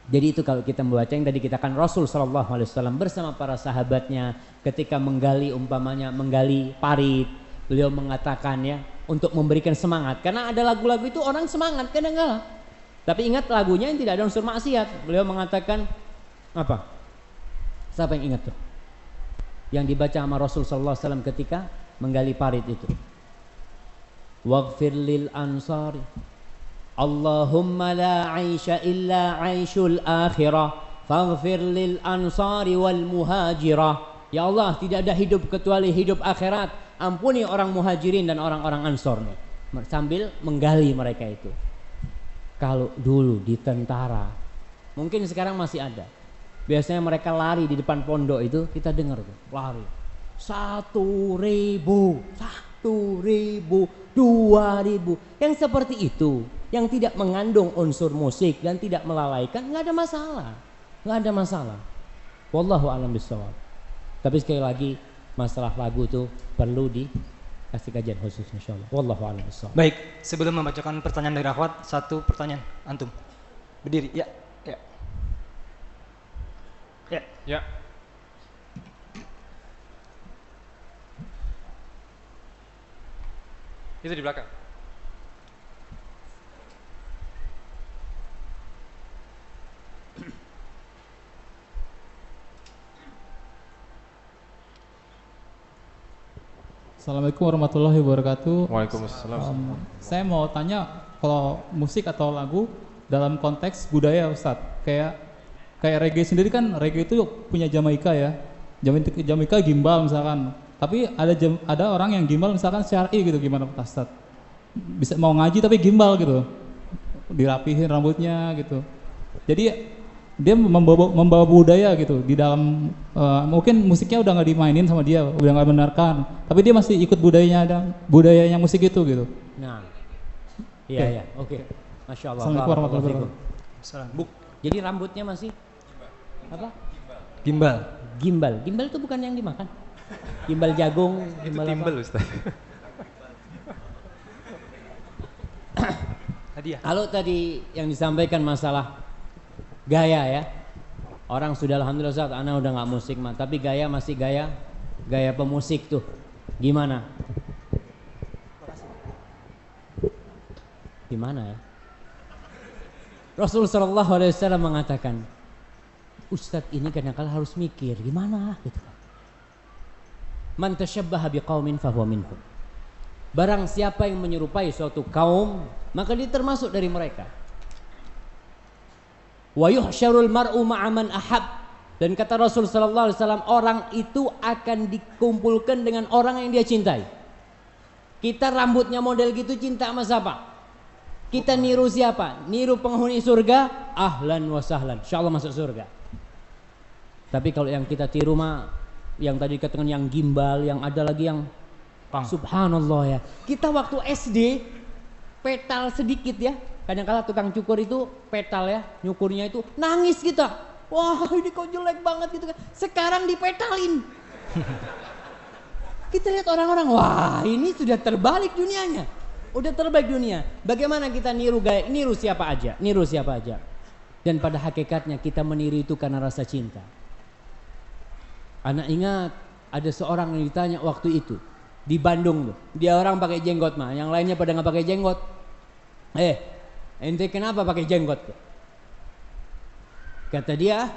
Jadi itu kalau kita membaca yang tadi kita kan Rasul Shallallahu Alaihi Wasallam bersama para sahabatnya ketika menggali, umpamanya menggali parit, beliau mengatakan ya untuk memberikan semangat, karena ada lagu-lagu itu orang semangat kadang-kala, tapi ingat lagunya yang tidak ada unsur maksiat. Beliau mengatakan apa? Siapa yang ingat tuh? Yang dibaca sama Rasul Shallallahu Alaihi Wasallam ketika menggali parit itu. Waghfir lil ansari Allahumma la aisha illa aishul akhirah faghfir lil ansari wal muhajirah. Ya Allah, tidak ada hidup kecuali hidup akhirat, ampuni orang muhajirin dan orang-orang ansor nih. Sambil menggali mereka itu. Kalau dulu di tentara, mungkin sekarang masih ada, biasanya mereka lari di depan pondok itu, kita dengar tuh lari 1.000, 1.000, 2.000, yang seperti itu, yang tidak mengandung unsur musik dan tidak melalaikan, nggak ada masalah, nggak ada masalah. Wallahu a'lam bishawab. Tapi sekali lagi masalah lagu itu perlu dikasih kajian khusus insyaallah. Wallahu a'lam bishawab. Baik, sebelum membacakan pertanyaan dari akhwat, satu pertanyaan antum. Berdiri, ya. Ya. Itu di belakang. Assalamualaikum warahmatullahi wabarakatuh. Waalaikumsalam. Saya mau tanya, kalau musik atau lagu dalam konteks budaya Ustadz, kayak reggae sendiri kan, reggae itu punya Jamaika ya, Jamaika gimbal misalkan, tapi ada orang yang gimbal misalkan syar'i gitu, gimana Pak Ustadz? Bisa mau ngaji tapi gimbal gitu, dirapihin rambutnya gitu, jadi dia membawa budaya gitu di dalam, mungkin musiknya udah nggak dimainin sama dia, udah nggak benarkan, tapi dia masih ikut budayanya musik itu gitu. Nah, iya, oke. Masya Allah. Assalamualaikum warahmatullahi wabarakatuh. Jadi rambutnya masih apa? Gimbal. Gimbal itu bukan yang dimakan. Gimbal jagung, gimbal Itu timbel, apa? Ustaz. Hadiah. Kalau tadi yang disampaikan masalah gaya ya, orang sudah alhamdulillah Ustaz, anak udah nggak musik mah, tapi gaya masih gaya pemusik tuh. Gimana? Gimana ya? Rasul Shallallahu Alaihi Wasallam mengatakan, Ustadz ini kadang-kadang harus mikir gimana gitu. Man tashabbaha biqaumin fahuwa minhum. Barang siapa yang menyerupai suatu kaum, maka dia termasuk dari mereka. Wa yuhsyarul mar'u ma'a man ahab. Dan kata Rasul sallallahu alaihi wasallam, orang itu akan dikumpulkan dengan orang yang dia cintai. Kita rambutnya model gitu, cinta sama siapa? Kita niru siapa? Niru penghuni surga, ahlan wa sahlan, insyaallah masuk surga. Tapi kalau yang kita tiru mah, yang tadi dikatakan yang gimbal, yang ada lagi yang subhanallah ya. Kita waktu SD petal sedikit ya, kadang-kala tukang cukur itu petal ya, nyukurnya itu nangis kita. Wah ini kok jelek banget gitu kan. Sekarang dipetalin. Kita lihat orang-orang, wah ini sudah terbalik dunianya. Udah terbalik dunia. Bagaimana kita niru gaya, niru siapa aja. Dan pada hakikatnya kita meniru itu karena rasa cinta. Anak ingat ada seorang yang ditanya waktu itu di Bandung tuh. Dia orang pakai jenggot mah, yang lainnya pada nggak pakai jenggot. Ente kenapa pakai jenggot tuh? Kata dia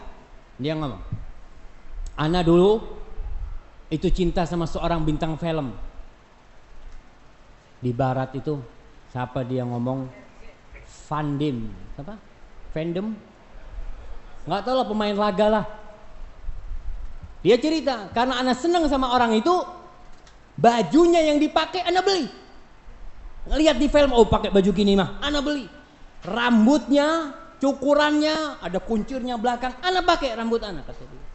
ngomong, ana dulu itu cinta sama seorang bintang film. Di barat itu siapa dia ngomong fandom, apa? Fandom? Nggak tahu lah, pemain laga lah. Dia cerita karena ana seneng sama orang itu, bajunya yang dipakai ana beli. Ngelihat di film, oh pakai baju gini mah, ana beli. Rambutnya, cukurannya, ada kuncirnya belakang, ana pakai rambut ana, kata dia.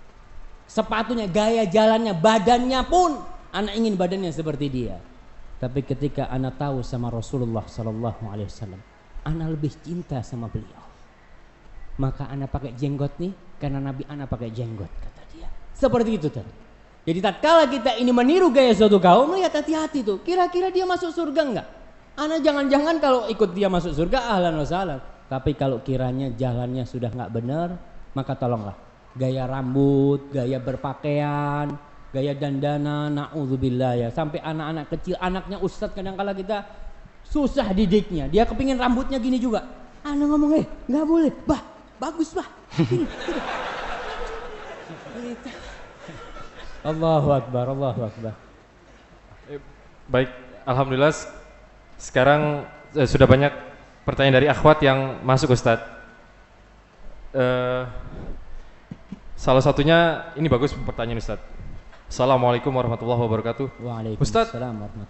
Sepatunya, gaya jalannya, badannya pun ana ingin badannya seperti dia. Tapi ketika ana tahu sama Rasulullah sallallahu alaihi wasallam, ana lebih cinta sama beliau. Maka ana pakai jenggot nih karena Nabi ana pakai jenggot, kata dia. Seperti itu tadi. Jadi tatkala kita ini meniru gaya suatu kaum, lihat hati-hati tuh. Kira-kira dia masuk surga enggak? Ana jangan-jangan kalau ikut dia masuk surga ahlan wa sahlan. Tapi kalau kiranya jalannya sudah enggak benar, maka tolonglah gaya rambut, gaya berpakaian, gaya dandanan, na'udzubillah ya. Sampai anak-anak kecil, anaknya ustadz kadang-kala kita susah didiknya. Dia kepingin rambutnya gini juga. Anak ngomong, nggak boleh, bah, bagus bah. Allahu Akbar, Allahu Akbar. Baik, alhamdulillah sekarang sudah banyak pertanyaan dari akhwat yang masuk Ustadz. Salah satunya ini bagus pertanyaan Ustadz. Assalamualaikum warahmatullahi wabarakatuh. Ustadz,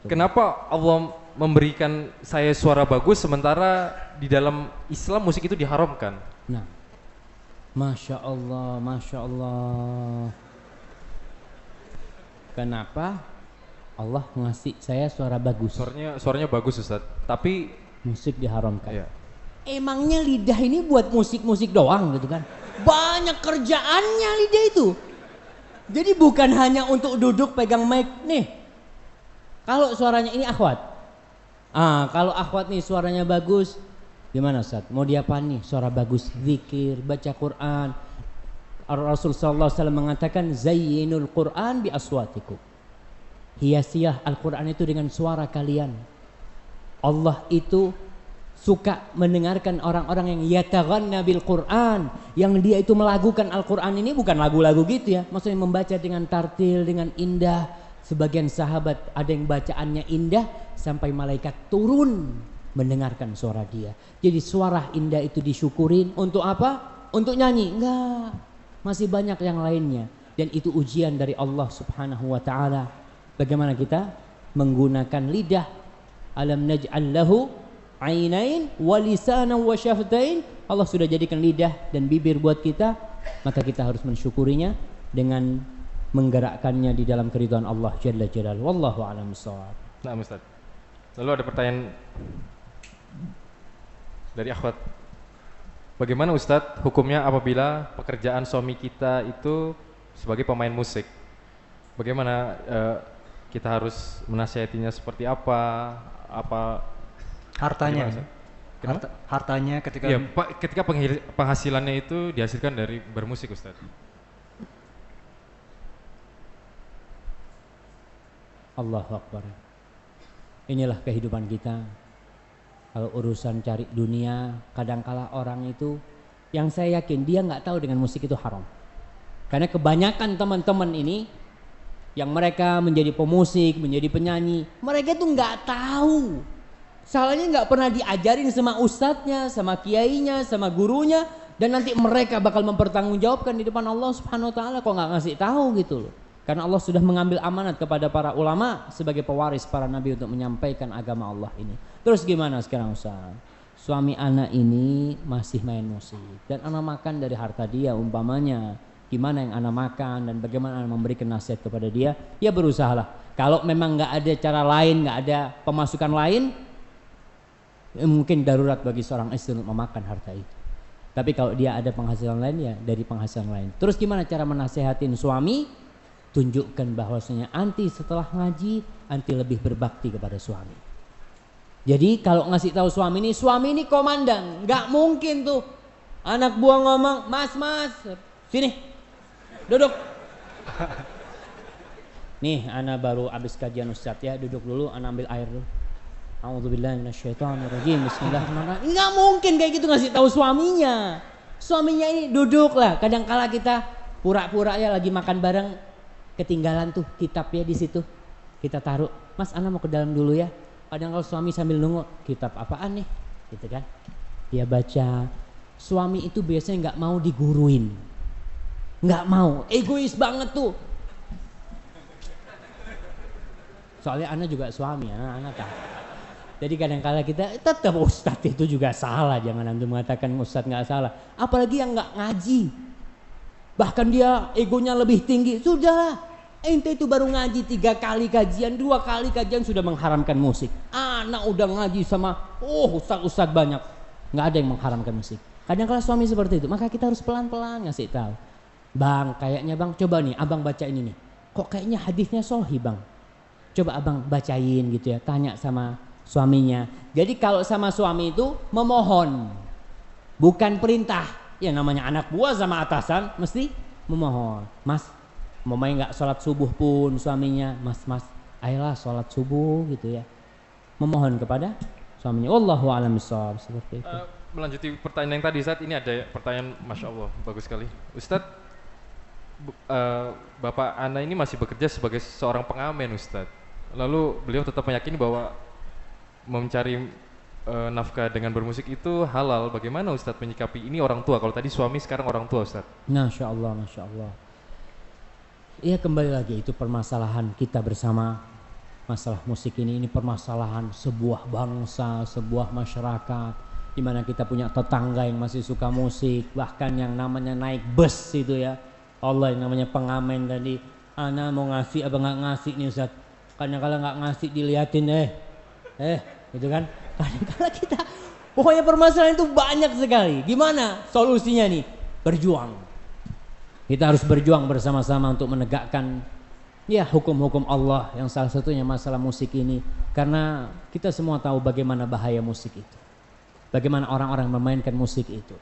kenapa Allah memberikan saya suara bagus sementara di dalam Islam musik itu diharamkan? Nah, Masya Allah, Masya Allah. Kenapa Allah ngasih saya suara bagus? Suaranya bagus Ustadz, tapi musik diharamkan. Iya. Emangnya lidah ini buat musik-musik doang gitu kan? Banyak kerjaannya lidah itu. Jadi bukan hanya untuk duduk pegang mic nih. Kalau suaranya ini akhwat. Kalau akhwat nih suaranya bagus, gimana Ustaz? Mau diapain nih? Suara bagus, zikir, baca Quran. Rasul sallallahu alaihi wasallam mengatakan zayyinul Quran bi aswatikum. Hiasilah Al-Quran itu dengan suara kalian. Allah itu suka mendengarkan orang-orang yang yataghanna bil Quran, yang dia itu melagukan Al-Quran. Ini bukan lagu-lagu gitu ya, maksudnya membaca dengan tartil, dengan indah. Sebagian sahabat ada yang bacaannya indah sampai malaikat turun mendengarkan suara dia. Jadi suara indah itu disyukurin untuk apa? Untuk nyanyi? Enggak, masih banyak yang lainnya. Dan itu ujian dari Allah subhanahu wa ta'ala. Bagaimana kita menggunakan lidah. Alam naj'al lahu ainain wa lisanan wa syaftain. Allah sudah jadikan lidah dan bibir buat kita, maka kita harus mensyukurinya dengan menggerakkannya di dalam keridhaan Allah jalla jalaluhu. Wallahu a'lam bishawab. Nah, Ustaz. Lalu ada pertanyaan dari akhwat. Bagaimana Ustaz hukumnya apabila pekerjaan suami kita itu sebagai pemain musik? Bagaimana kita harus menasihatinya seperti apa? Hartanya, hartanya ketika ya, ketika penghasilannya itu dihasilkan dari bermusik Ustaz. Allahu Akbar. Inilah kehidupan kita. Kalau urusan cari dunia, kadangkala orang itu, yang saya yakin dia nggak tahu dengan musik itu haram. Karena kebanyakan teman-teman ini yang mereka menjadi pemusik, menjadi penyanyi, mereka itu nggak tahu. Salahnya nggak pernah diajarin sama ustadznya, sama kiainya, sama gurunya, dan nanti mereka bakal mempertanggungjawabkan di depan Allah Subhanahu wa taala kok nggak ngasih tahu gitu loh. Karena Allah sudah mengambil amanat kepada para ulama sebagai pewaris para nabi untuk menyampaikan agama Allah ini. Terus gimana sekarang Ustaz? Suami anak ini masih main musik dan anak makan dari harta dia umpamanya. Gimana yang anak makan dan bagaimana anak memberikan nasihat kepada dia? Ya berusahalah. Kalau memang nggak ada cara lain, nggak ada pemasukan lain, mungkin darurat bagi seorang istri untuk memakan harta itu. Tapi kalau dia ada penghasilan lain, ya dari penghasilan lain. Terus gimana cara menasehatin suami? Tunjukkan bahwasanya anti setelah ngaji, anti lebih berbakti kepada suami. Jadi kalau ngasih tahu suami ini komandan, nggak mungkin tuh anak buah ngomong, mas, sini, duduk. Nih, anak baru habis kajian Ustadz ya, duduk dulu, anak ambil air dulu. A'udzubillahi minasyaitonirrajim. Bismillahirrahmanirrahim. Enggak mungkin kayak gitu ngasih tahu suaminya. Suaminya ini duduk lah. Kadang-kala kita pura-pura ya lagi makan bareng, ketinggalan tuh kitabnya di situ. Kita taruh. Mas, ana mau ke dalam dulu ya. Kadang kalau suami sambil nunggu, kitab apaan nih, gitu kan? Dia baca. Suami itu biasanya nggak mau diguruin, nggak mau, egois banget tuh. Soalnya anak juga suami, anak tahu. Jadi kadang-kala kita tetap ustadz itu juga salah, jangan antum mengatakan ustadz nggak salah. Apalagi yang nggak ngaji, bahkan dia egonya lebih tinggi. Sudahlah, ente itu baru ngaji 3 kali kajian, 2 kali kajian sudah mengharamkan musik. Anak udah ngaji sama ustadz banyak, nggak ada yang mengharamkan musik. Kadang-kala suami seperti itu, maka kita harus pelan-pelan ngasih tahu. Bang, kayaknya bang, coba nih abang baca ini nih. Kok kayaknya hadisnya sahih bang? Coba abang bacain gitu ya, tanya sama suaminya. Jadi kalau sama suami itu memohon, bukan perintah. Ya namanya anak buah sama atasan mesti memohon. Mas, mamanya nggak sholat subuh pun suaminya, mas, ayolah sholat subuh gitu ya. Memohon kepada suaminya. Wallahu a'lam bishawab, seperti itu. Melanjuti pertanyaan yang tadi, Ustadz, ini ada pertanyaan, Masya Allah, bagus sekali. Ustadz, Bapak Ana ini masih bekerja sebagai seorang pengamen, Ustadz. Lalu beliau tetap meyakini bahwa mencari nafkah dengan bermusik itu halal. Bagaimana Ustadz menyikapi ini orang tua? Kalau tadi suami, sekarang orang tua, Ustadz. Masya Allah, Masya Allah. Iya, kembali lagi, itu permasalahan kita bersama. Masalah musik ini permasalahan sebuah bangsa, sebuah masyarakat, di mana kita punya tetangga yang masih suka musik, bahkan yang namanya naik bus itu ya. Allah, yang namanya pengamen tadi, Ana mau ngasih apa nggak ngasih nih Ustaz? Kadang-kala nggak ngasih diliatin gitu kan. Kadang-kala kita, pokoknya permasalahan itu banyak sekali. Gimana solusinya nih? Berjuang. Kita harus berjuang bersama-sama untuk menegakkan ya hukum-hukum Allah, yang salah satunya masalah musik ini. Karena kita semua tahu bagaimana bahaya musik itu, bagaimana orang-orang memainkan musik itu.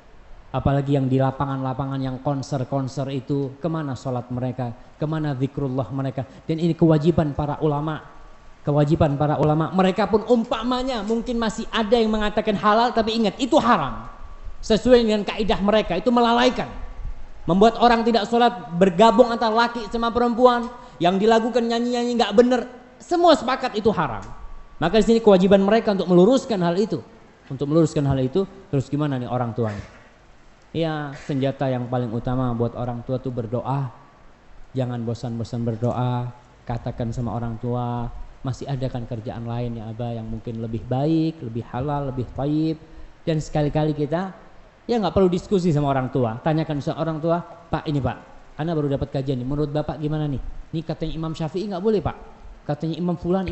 Apalagi yang di lapangan-lapangan, yang konser-konser itu, kemana sholat mereka, kemana zikrullah mereka. Dan ini kewajiban para ulama, kewajiban para ulama. Mereka pun umpamanya mungkin masih ada yang mengatakan halal, tapi ingat itu haram. Sesuai dengan kaidah mereka, itu melalaikan, membuat orang tidak sholat, bergabung antara laki sama perempuan, yang dilakukan nyanyi-nyanyi nggak bener, semua sepakat itu haram. Maka di sini kewajiban mereka untuk meluruskan hal itu, Terus gimana nih orang tuanya? Ya, senjata yang paling utama buat orang tua tuh berdoa. Jangan bosan-bosan berdoa. Katakan sama orang tua, masih ada kan kerjaan lain ya Abah yang mungkin lebih baik, lebih halal, lebih thayyib. Dan sekali-kali kita ya nggak perlu diskusi sama orang tua. Tanyakan sama orang tua, Pak ini Pak, Ana baru dapat kajian nih, menurut Bapak gimana nih? Nih katanya Imam Syafi'i nggak boleh Pak. Katanya Imam Fulan.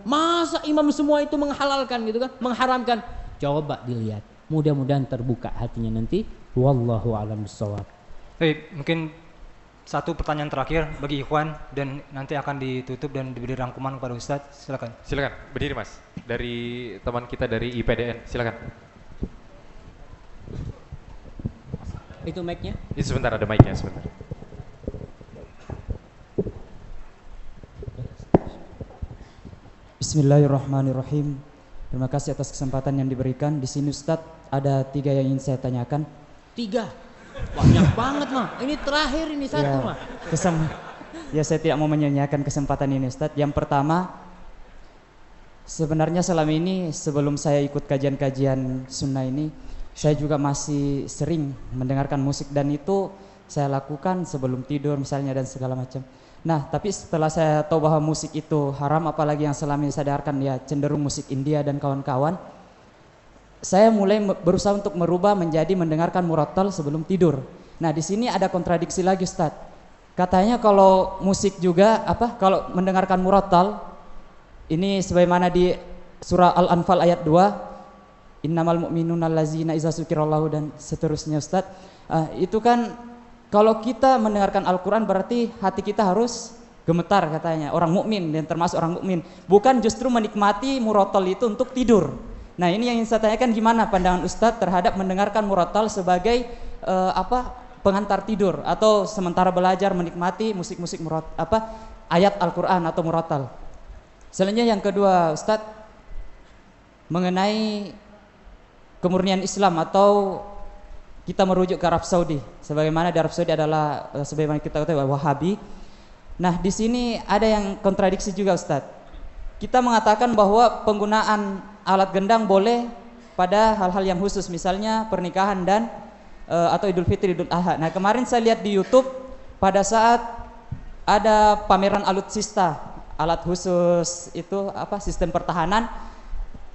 Masa imam semua itu menghalalkan gitu kan, mengharamkan? Coba dilihat. Mudah-mudahan terbuka hatinya nanti. Wallahu a'lam bishawab. Baik, mungkin satu pertanyaan terakhir bagi Ikhwan dan nanti akan ditutup dan diberi rangkuman kepada Ustadz. Silakan. Silakan, berdiri Mas. Dari teman kita dari IPDN, silakan. Itu mic-nya? Itu sebentar, ada mic-nya sebentar. Bismillahirrahmanirrahim. Terima kasih atas kesempatan yang diberikan. Di sini Ustadz, ada 3 yang ingin saya tanyakan. 3? Banyak banget mah. Ini terakhir, ini satu mah. Ya, saya tidak mau menyanyiakan kesempatan ini Ustadz. Yang pertama, sebenarnya selama ini sebelum saya ikut kajian-kajian sunnah ini, saya juga masih sering mendengarkan musik, dan itu saya lakukan sebelum tidur misalnya dan segala macam. Nah, tapi setelah saya tahu bahwa musik itu haram, apalagi yang selama ini saya dengarkan ya cenderung musik India dan kawan-kawan, saya mulai berusaha untuk merubah menjadi mendengarkan murattal sebelum tidur. Nah, di sini ada kontradiksi lagi Ustadz. Katanya kalau musik juga kalau mendengarkan murattal ini sebagaimana di surah Al-Anfal ayat 2, innamal mu'minuna allazina idza dzukirallahu dan seterusnya Ustadz. Itu kan kalau kita mendengarkan Al-Quran berarti hati kita harus gemetar katanya, orang mukmin dan termasuk orang mukmin, bukan justru menikmati murattal itu untuk tidur. Nah, ini yang ingin saya tanyakan, gimana pandangan Ustadz terhadap mendengarkan murattal sebagai pengantar tidur atau sementara belajar menikmati musik-musik ayat Al-Quran atau murattal. Selanjutnya yang kedua Ustadz, mengenai kemurnian Islam atau kita merujuk ke Arab Saudi, sebagaimana di Arab Saudi adalah sebagaimana kita ketahui Wahabi. Nah, di sini ada yang kontradiksi juga Ustadz. kita mengatakan bahwa penggunaan alat gendang boleh pada hal-hal yang khusus, misalnya pernikahan dan atau Idul Fitri, Idul Adha. Nah, kemarin saya lihat di YouTube pada saat ada pameran alutsista, alat khusus itu apa, sistem pertahanan,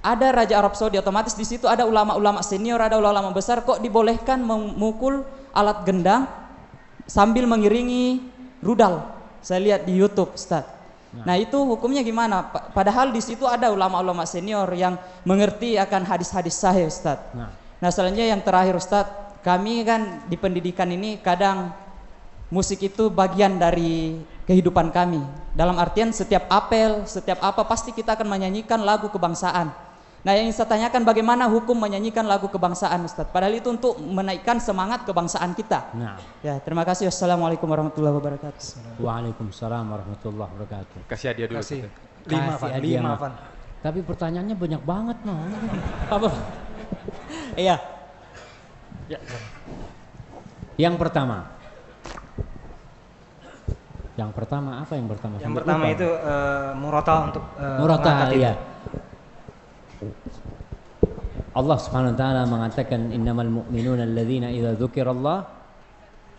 ada Raja Arab Saudi, otomatis di situ ada ulama-ulama senior, ada ulama besar, kok dibolehkan memukul alat gendang sambil mengiringi rudal. Saya lihat di YouTube, Ustaz. Nah, itu hukumnya gimana? Padahal di situ ada ulama-ulama senior yang mengerti akan hadis-hadis sahih, Ustaz. Nah, selanjutnya yang terakhir, Ustaz, kami kan di pendidikan ini kadang musik itu bagian dari kehidupan kami. Dalam artian setiap apel, setiap apa pasti kita akan menyanyikan lagu kebangsaan. Nah, yang saya tanyakan, bagaimana hukum menyanyikan lagu kebangsaan, Ustaz? Padahal itu untuk menaikkan semangat kebangsaan kita. Nah. Ya, terima kasih. Wassalamualaikum warahmatullahi wabarakatuh. Waalaikumsalam warahmatullahi wabarakatuh. Kasih hadiah dulu. Kasih. Ustaz. 5, Van. 5, Van. Tapi pertanyaannya banyak banget, no. Apa? Iya. Ya. Yang pertama. Yang pertama apa yang pertama? Yang pertama itu murata untuk murata, mengangkat ya. itu. Allah Subhanahu wa taala mengatakan innamal mu'minuna alladzina idza dzukirallah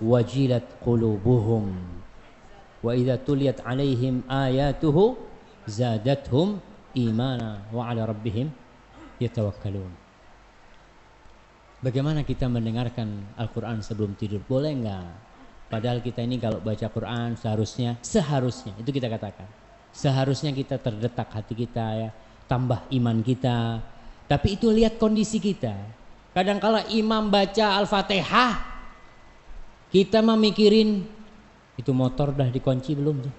wajilat qulubuhum wa idza tuliyat 'alaihim ayatuhu zadatuhum imana wa 'ala rabbihim yatawakkalun. Bagaimana kita mendengarkan Al-Qur'an sebelum tidur? Boleh enggak? Padahal kita ini kalau baca Quran seharusnya itu kita katakan. Seharusnya kita terdetak hati kita, ya, tambah iman kita. Tapi itu lihat kondisi kita. Kadangkala imam baca Al-Fatihah, kita memikirin itu motor dah dikunci belum tuh.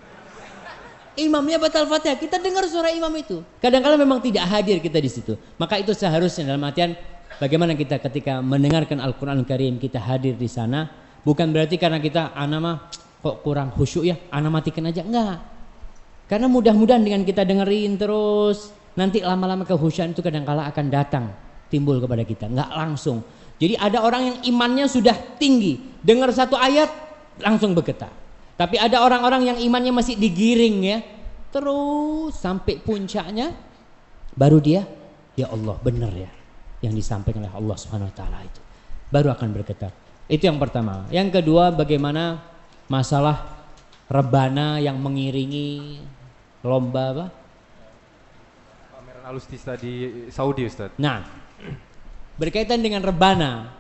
Imamnya baca Al-Fatihah, kita dengar suara imam itu. Kadangkala memang tidak hadir kita di situ. Maka itu seharusnya dalam artian bagaimana kita ketika mendengarkan Al-Qur'an Al-Karim kita hadir di sana, bukan berarti karena kita ana mah kok kurang khusyuk ya, ana matikan aja, enggak. Karena mudah-mudahan dengan kita dengerin terus, nanti lama-lama kehusyuan itu kadangkala akan datang timbul kepada kita, nggak langsung. Jadi ada orang yang imannya sudah tinggi, dengar satu ayat langsung bergetar. Tapi ada orang-orang yang imannya masih digiring, ya, terus sampai puncaknya baru dia, ya Allah benar ya yang disampaikan oleh Allah Subhanahu wa taala itu, baru akan bergetar. Itu yang pertama. Yang kedua, bagaimana masalah rebana yang mengiringi lomba apa? Alutsista di Saudi, Ustaz. Nah, berkaitan dengan rebana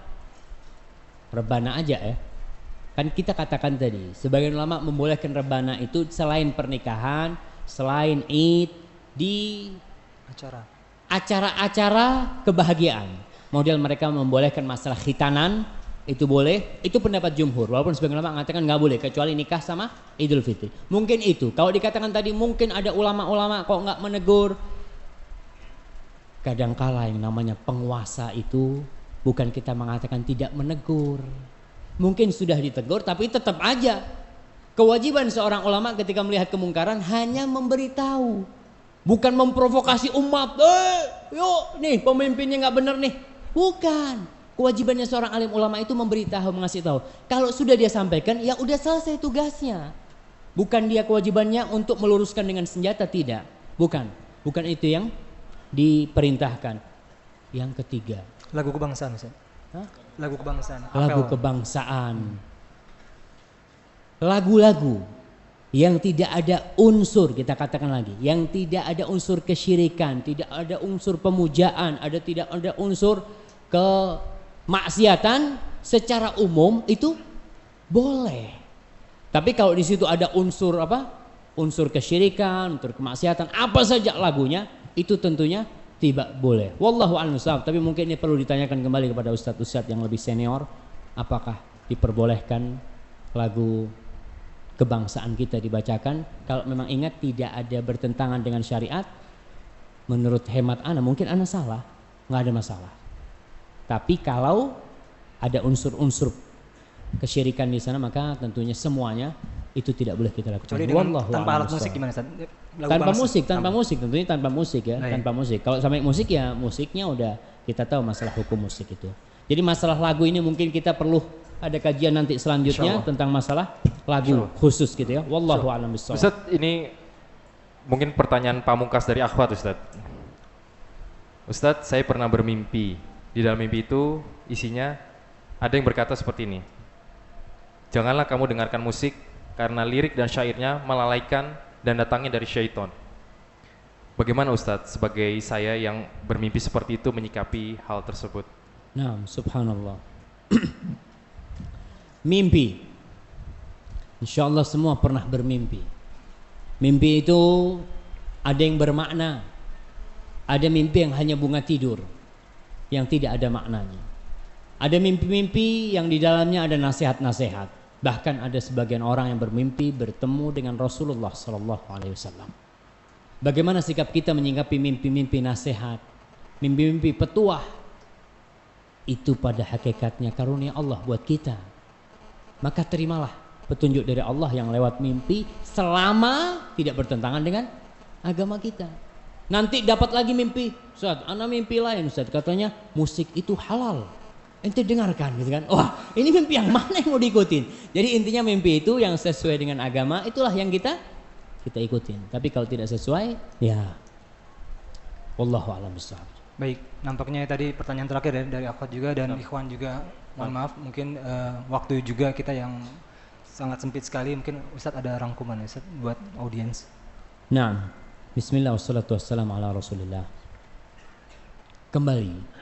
aja ya. Kan kita katakan tadi, sebagian ulama membolehkan rebana itu selain pernikahan, selain Id, di acara-acara kebahagiaan. Model mereka membolehkan masalah khitanan, itu boleh, itu pendapat jumhur. Walaupun sebagian ulama mengatakan nggak boleh kecuali nikah sama Idul Fitri. Mungkin itu. Kalau dikatakan tadi mungkin ada ulama-ulama kok nggak menegur. Kadangkala yang namanya penguasa itu bukan kita mengatakan tidak menegur. Mungkin sudah ditegur tapi tetap aja kewajiban seorang ulama ketika melihat kemungkaran hanya memberitahu, bukan memprovokasi umat. Yuk nih pemimpinnya nggak benar nih. Bukan. Kewajibannya seorang alim ulama itu memberitahu, mengasih tahu. Kalau sudah dia sampaikan, ya udah selesai tugasnya. Bukan dia kewajibannya untuk meluruskan dengan senjata, tidak. Bukan itu yang diperintahkan. Yang ketiga, lagu kebangsaan, Ustaz. Hah? Lagu kebangsaan. Lagu kebangsaan. Lagu-lagu yang tidak ada unsur, kita katakan lagi, yang tidak ada unsur kesyirikan, tidak ada unsur pemujaan, tidak ada unsur kemaksiatan, secara umum itu boleh. Tapi kalau di situ ada unsur apa? Unsur kesyirikan, unsur kemaksiatan, apa saja lagunya, itu tentunya tidak boleh. Wallahu a'lam bishawab. Tapi mungkin ini perlu ditanyakan kembali kepada ustadz-ustadz yang lebih senior, apakah diperbolehkan lagu kebangsaan kita dibacakan. Kalau memang ingat tidak ada bertentangan dengan syariat, menurut hemat ana mungkin ana salah, nggak ada masalah. Tapi kalau ada unsur-unsur kesyirikan di sana, maka tentunya semuanya itu tidak boleh kita lakukan. Kecuali dengan tanpa alat musik gimana, Ustaz? Tanpa musik tentunya tanpa musik ya, tanpa musik. Kalau sampai musik ya musiknya udah kita tahu masalah hukum musik itu. Jadi masalah lagu ini mungkin kita perlu ada kajian nanti selanjutnya tentang masalah lagu khusus gitu ya. Wallahu a'lam bishawab. Ustaz, ini mungkin pertanyaan pamungkas dari akhwat Ustadz. Ustadz, saya pernah bermimpi. Di dalam mimpi itu isinya ada yang berkata seperti ini. Janganlah kamu dengarkan musik karena lirik dan syairnya melalaikan dan datangnya dari syaitan. Bagaimana Ustadz sebagai saya yang bermimpi seperti itu menyikapi hal tersebut? Nah, subhanallah. Mimpi. Insya Allah semua pernah bermimpi. Mimpi itu ada yang bermakna. Ada mimpi yang hanya bunga tidur, yang tidak ada maknanya. Ada mimpi-mimpi yang di dalamnya ada nasihat-nasihat. Bahkan ada sebagian orang yang bermimpi bertemu dengan Rasulullah SAW. Bagaimana sikap kita menyikapi mimpi-mimpi nasihat, mimpi-mimpi petuah? Itu pada hakikatnya karunia Allah buat kita. Maka terimalah petunjuk dari Allah yang lewat mimpi selama tidak bertentangan dengan agama kita. Nanti dapat lagi mimpi, Ustaz, anak mimpi lain Ustaz, katanya musik itu halal. Ente dengarkan gitu kan. Wah, ini mimpi yang mana yang mau diikutin? Jadi intinya mimpi itu yang sesuai dengan agama itulah yang kita ikutin. Tapi kalau tidak sesuai, ya wallahu a'lam bishawab. Baik, nampaknya tadi pertanyaan terakhir dari akhwat juga dan ikhwan juga. Mohon maaf, mungkin waktu juga kita yang sangat sempit sekali. Mungkin Ustadz ada rangkuman ya Ustadz buat audiens. Nah, bismillah wassalatu wassalamu ala rasulillah. Kembali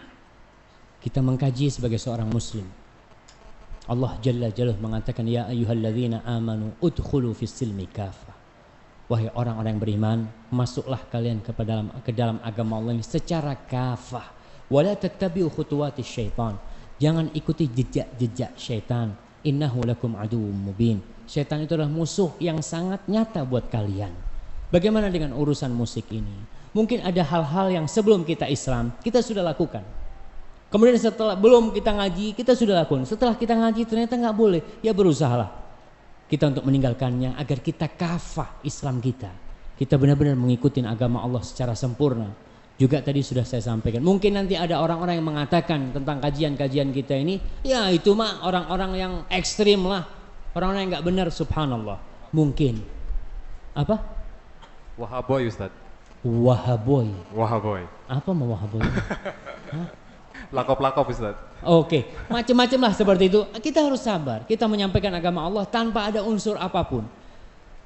kita mengkaji sebagai seorang muslim. Allah Jalla Jalaluhu mengatakan, ya ayyuhalladzina amanu udkhulu fis silmi kafah. Wahai orang-orang yang beriman, masuklah kalian ke dalam agama Allah ini secara kafah. Wala tattabi'u khutuwatis syaitan. Jangan ikuti jejak-jejak syaitan. Innahu lakum aduwwum mubin. Syaitan itu adalah musuh yang sangat nyata buat kalian. Bagaimana dengan urusan musik ini? Mungkin ada hal-hal yang sebelum kita Islam kita sudah lakukan. Kemudian setelah belum kita ngaji kita sudah lakukan. Setelah kita ngaji ternyata nggak boleh. Ya berusahalah kita untuk meninggalkannya agar kita kafah Islam kita. Kita benar-benar mengikuti agama Allah secara sempurna. Juga tadi sudah saya sampaikan. Mungkin nanti ada orang-orang yang mengatakan tentang kajian-kajian kita ini, ya itu mah orang-orang yang ekstrim lah, orang-orang yang nggak benar. Subhanallah. Mungkin apa? Wahaboy Ustaz. Wahaboy. Wahaboy. Apa mau wahaboy? Lakop-lakop Ustaz. Oke, macam-macam lah seperti itu. Kita harus sabar. Kita menyampaikan agama Allah tanpa ada unsur apapun.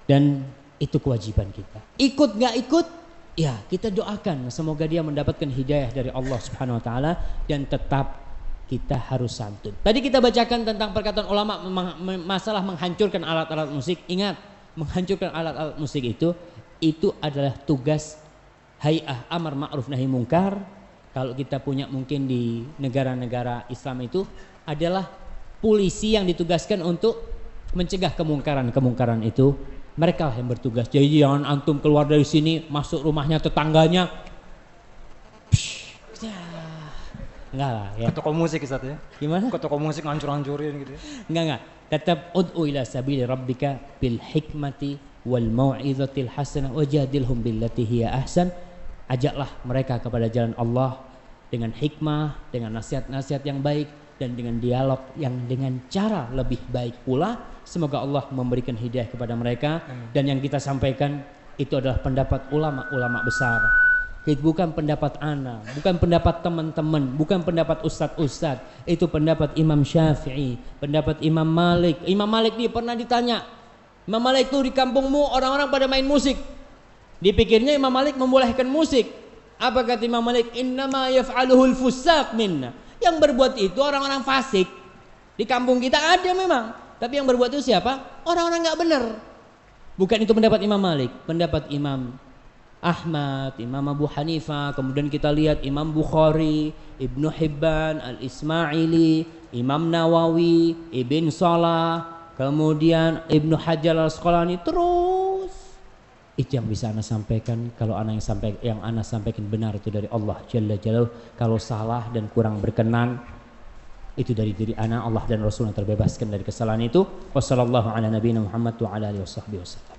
Dan itu kewajiban kita. Ikut nggak ikut? Ya, kita doakan semoga dia mendapatkan hidayah dari Allah Subhanahu wa taala dan tetap kita harus santun. Tadi kita bacakan tentang perkataan ulama masalah menghancurkan alat-alat musik. Ingat, menghancurkan alat-alat musik itu adalah tugas Hay'ah Amar Ma'ruf Nahi Munkar. Kalau kita punya mungkin di negara-negara Islam itu adalah polisi yang ditugaskan untuk mencegah kemungkaran-kemungkaran itu. Mereka lah yang bertugas. Jadi jangan antum keluar dari sini masuk rumahnya tetangganya. Enggak lah ya. Ke toko musik Ustaz ya. Gimana? Ke toko musik ngancur-hancurin gitu ya. Enggak. Tetap ud'u ila sabili rabbika bil hikmati wal mau'izatil hasanah wajadilhum billati hiya ahsan. Ajaklah mereka kepada jalan Allah dengan hikmah, dengan nasihat-nasihat yang baik dan dengan dialog yang dengan cara lebih baik pula. Semoga Allah memberikan hidayah kepada mereka. Dan yang kita sampaikan itu adalah pendapat ulama-ulama besar. Itu bukan pendapat ana, bukan pendapat teman-teman, bukan pendapat ustadz-ustadz. Itu pendapat Imam Syafi'i, pendapat Imam Malik. Imam Malik dia pernah ditanya, Imam Malik itu di kampungmu orang-orang pada main musik. Dipikirnya Imam Malik membolehkan musik. Apa kata Imam Malik? Innama yaf'aluhul fusaq minna. Yang berbuat itu orang-orang fasik. Di kampung kita ada memang. Tapi yang berbuat itu siapa? Orang-orang nggak benar. Bukan itu pendapat Imam Malik, pendapat Imam Ahmad, Imam Abu Hanifah, kemudian kita lihat Imam Bukhari, Ibnu Hibban, Al-Ismaili, Imam Nawawi, Ibn Salah, kemudian Ibnu Hajar Al-Asqalani, terus itu yang bisa ana sampaikan. Kalau ana yang ana sampaikan benar itu dari Allah Jalla Jalaluhu. Kalau salah dan kurang berkenan itu dari diri ana, Allah dan Rasulnya terbebaskan dari kesalahan itu. Wassallallahu ala nabiyina Muhammad wa ala alihi wasallam.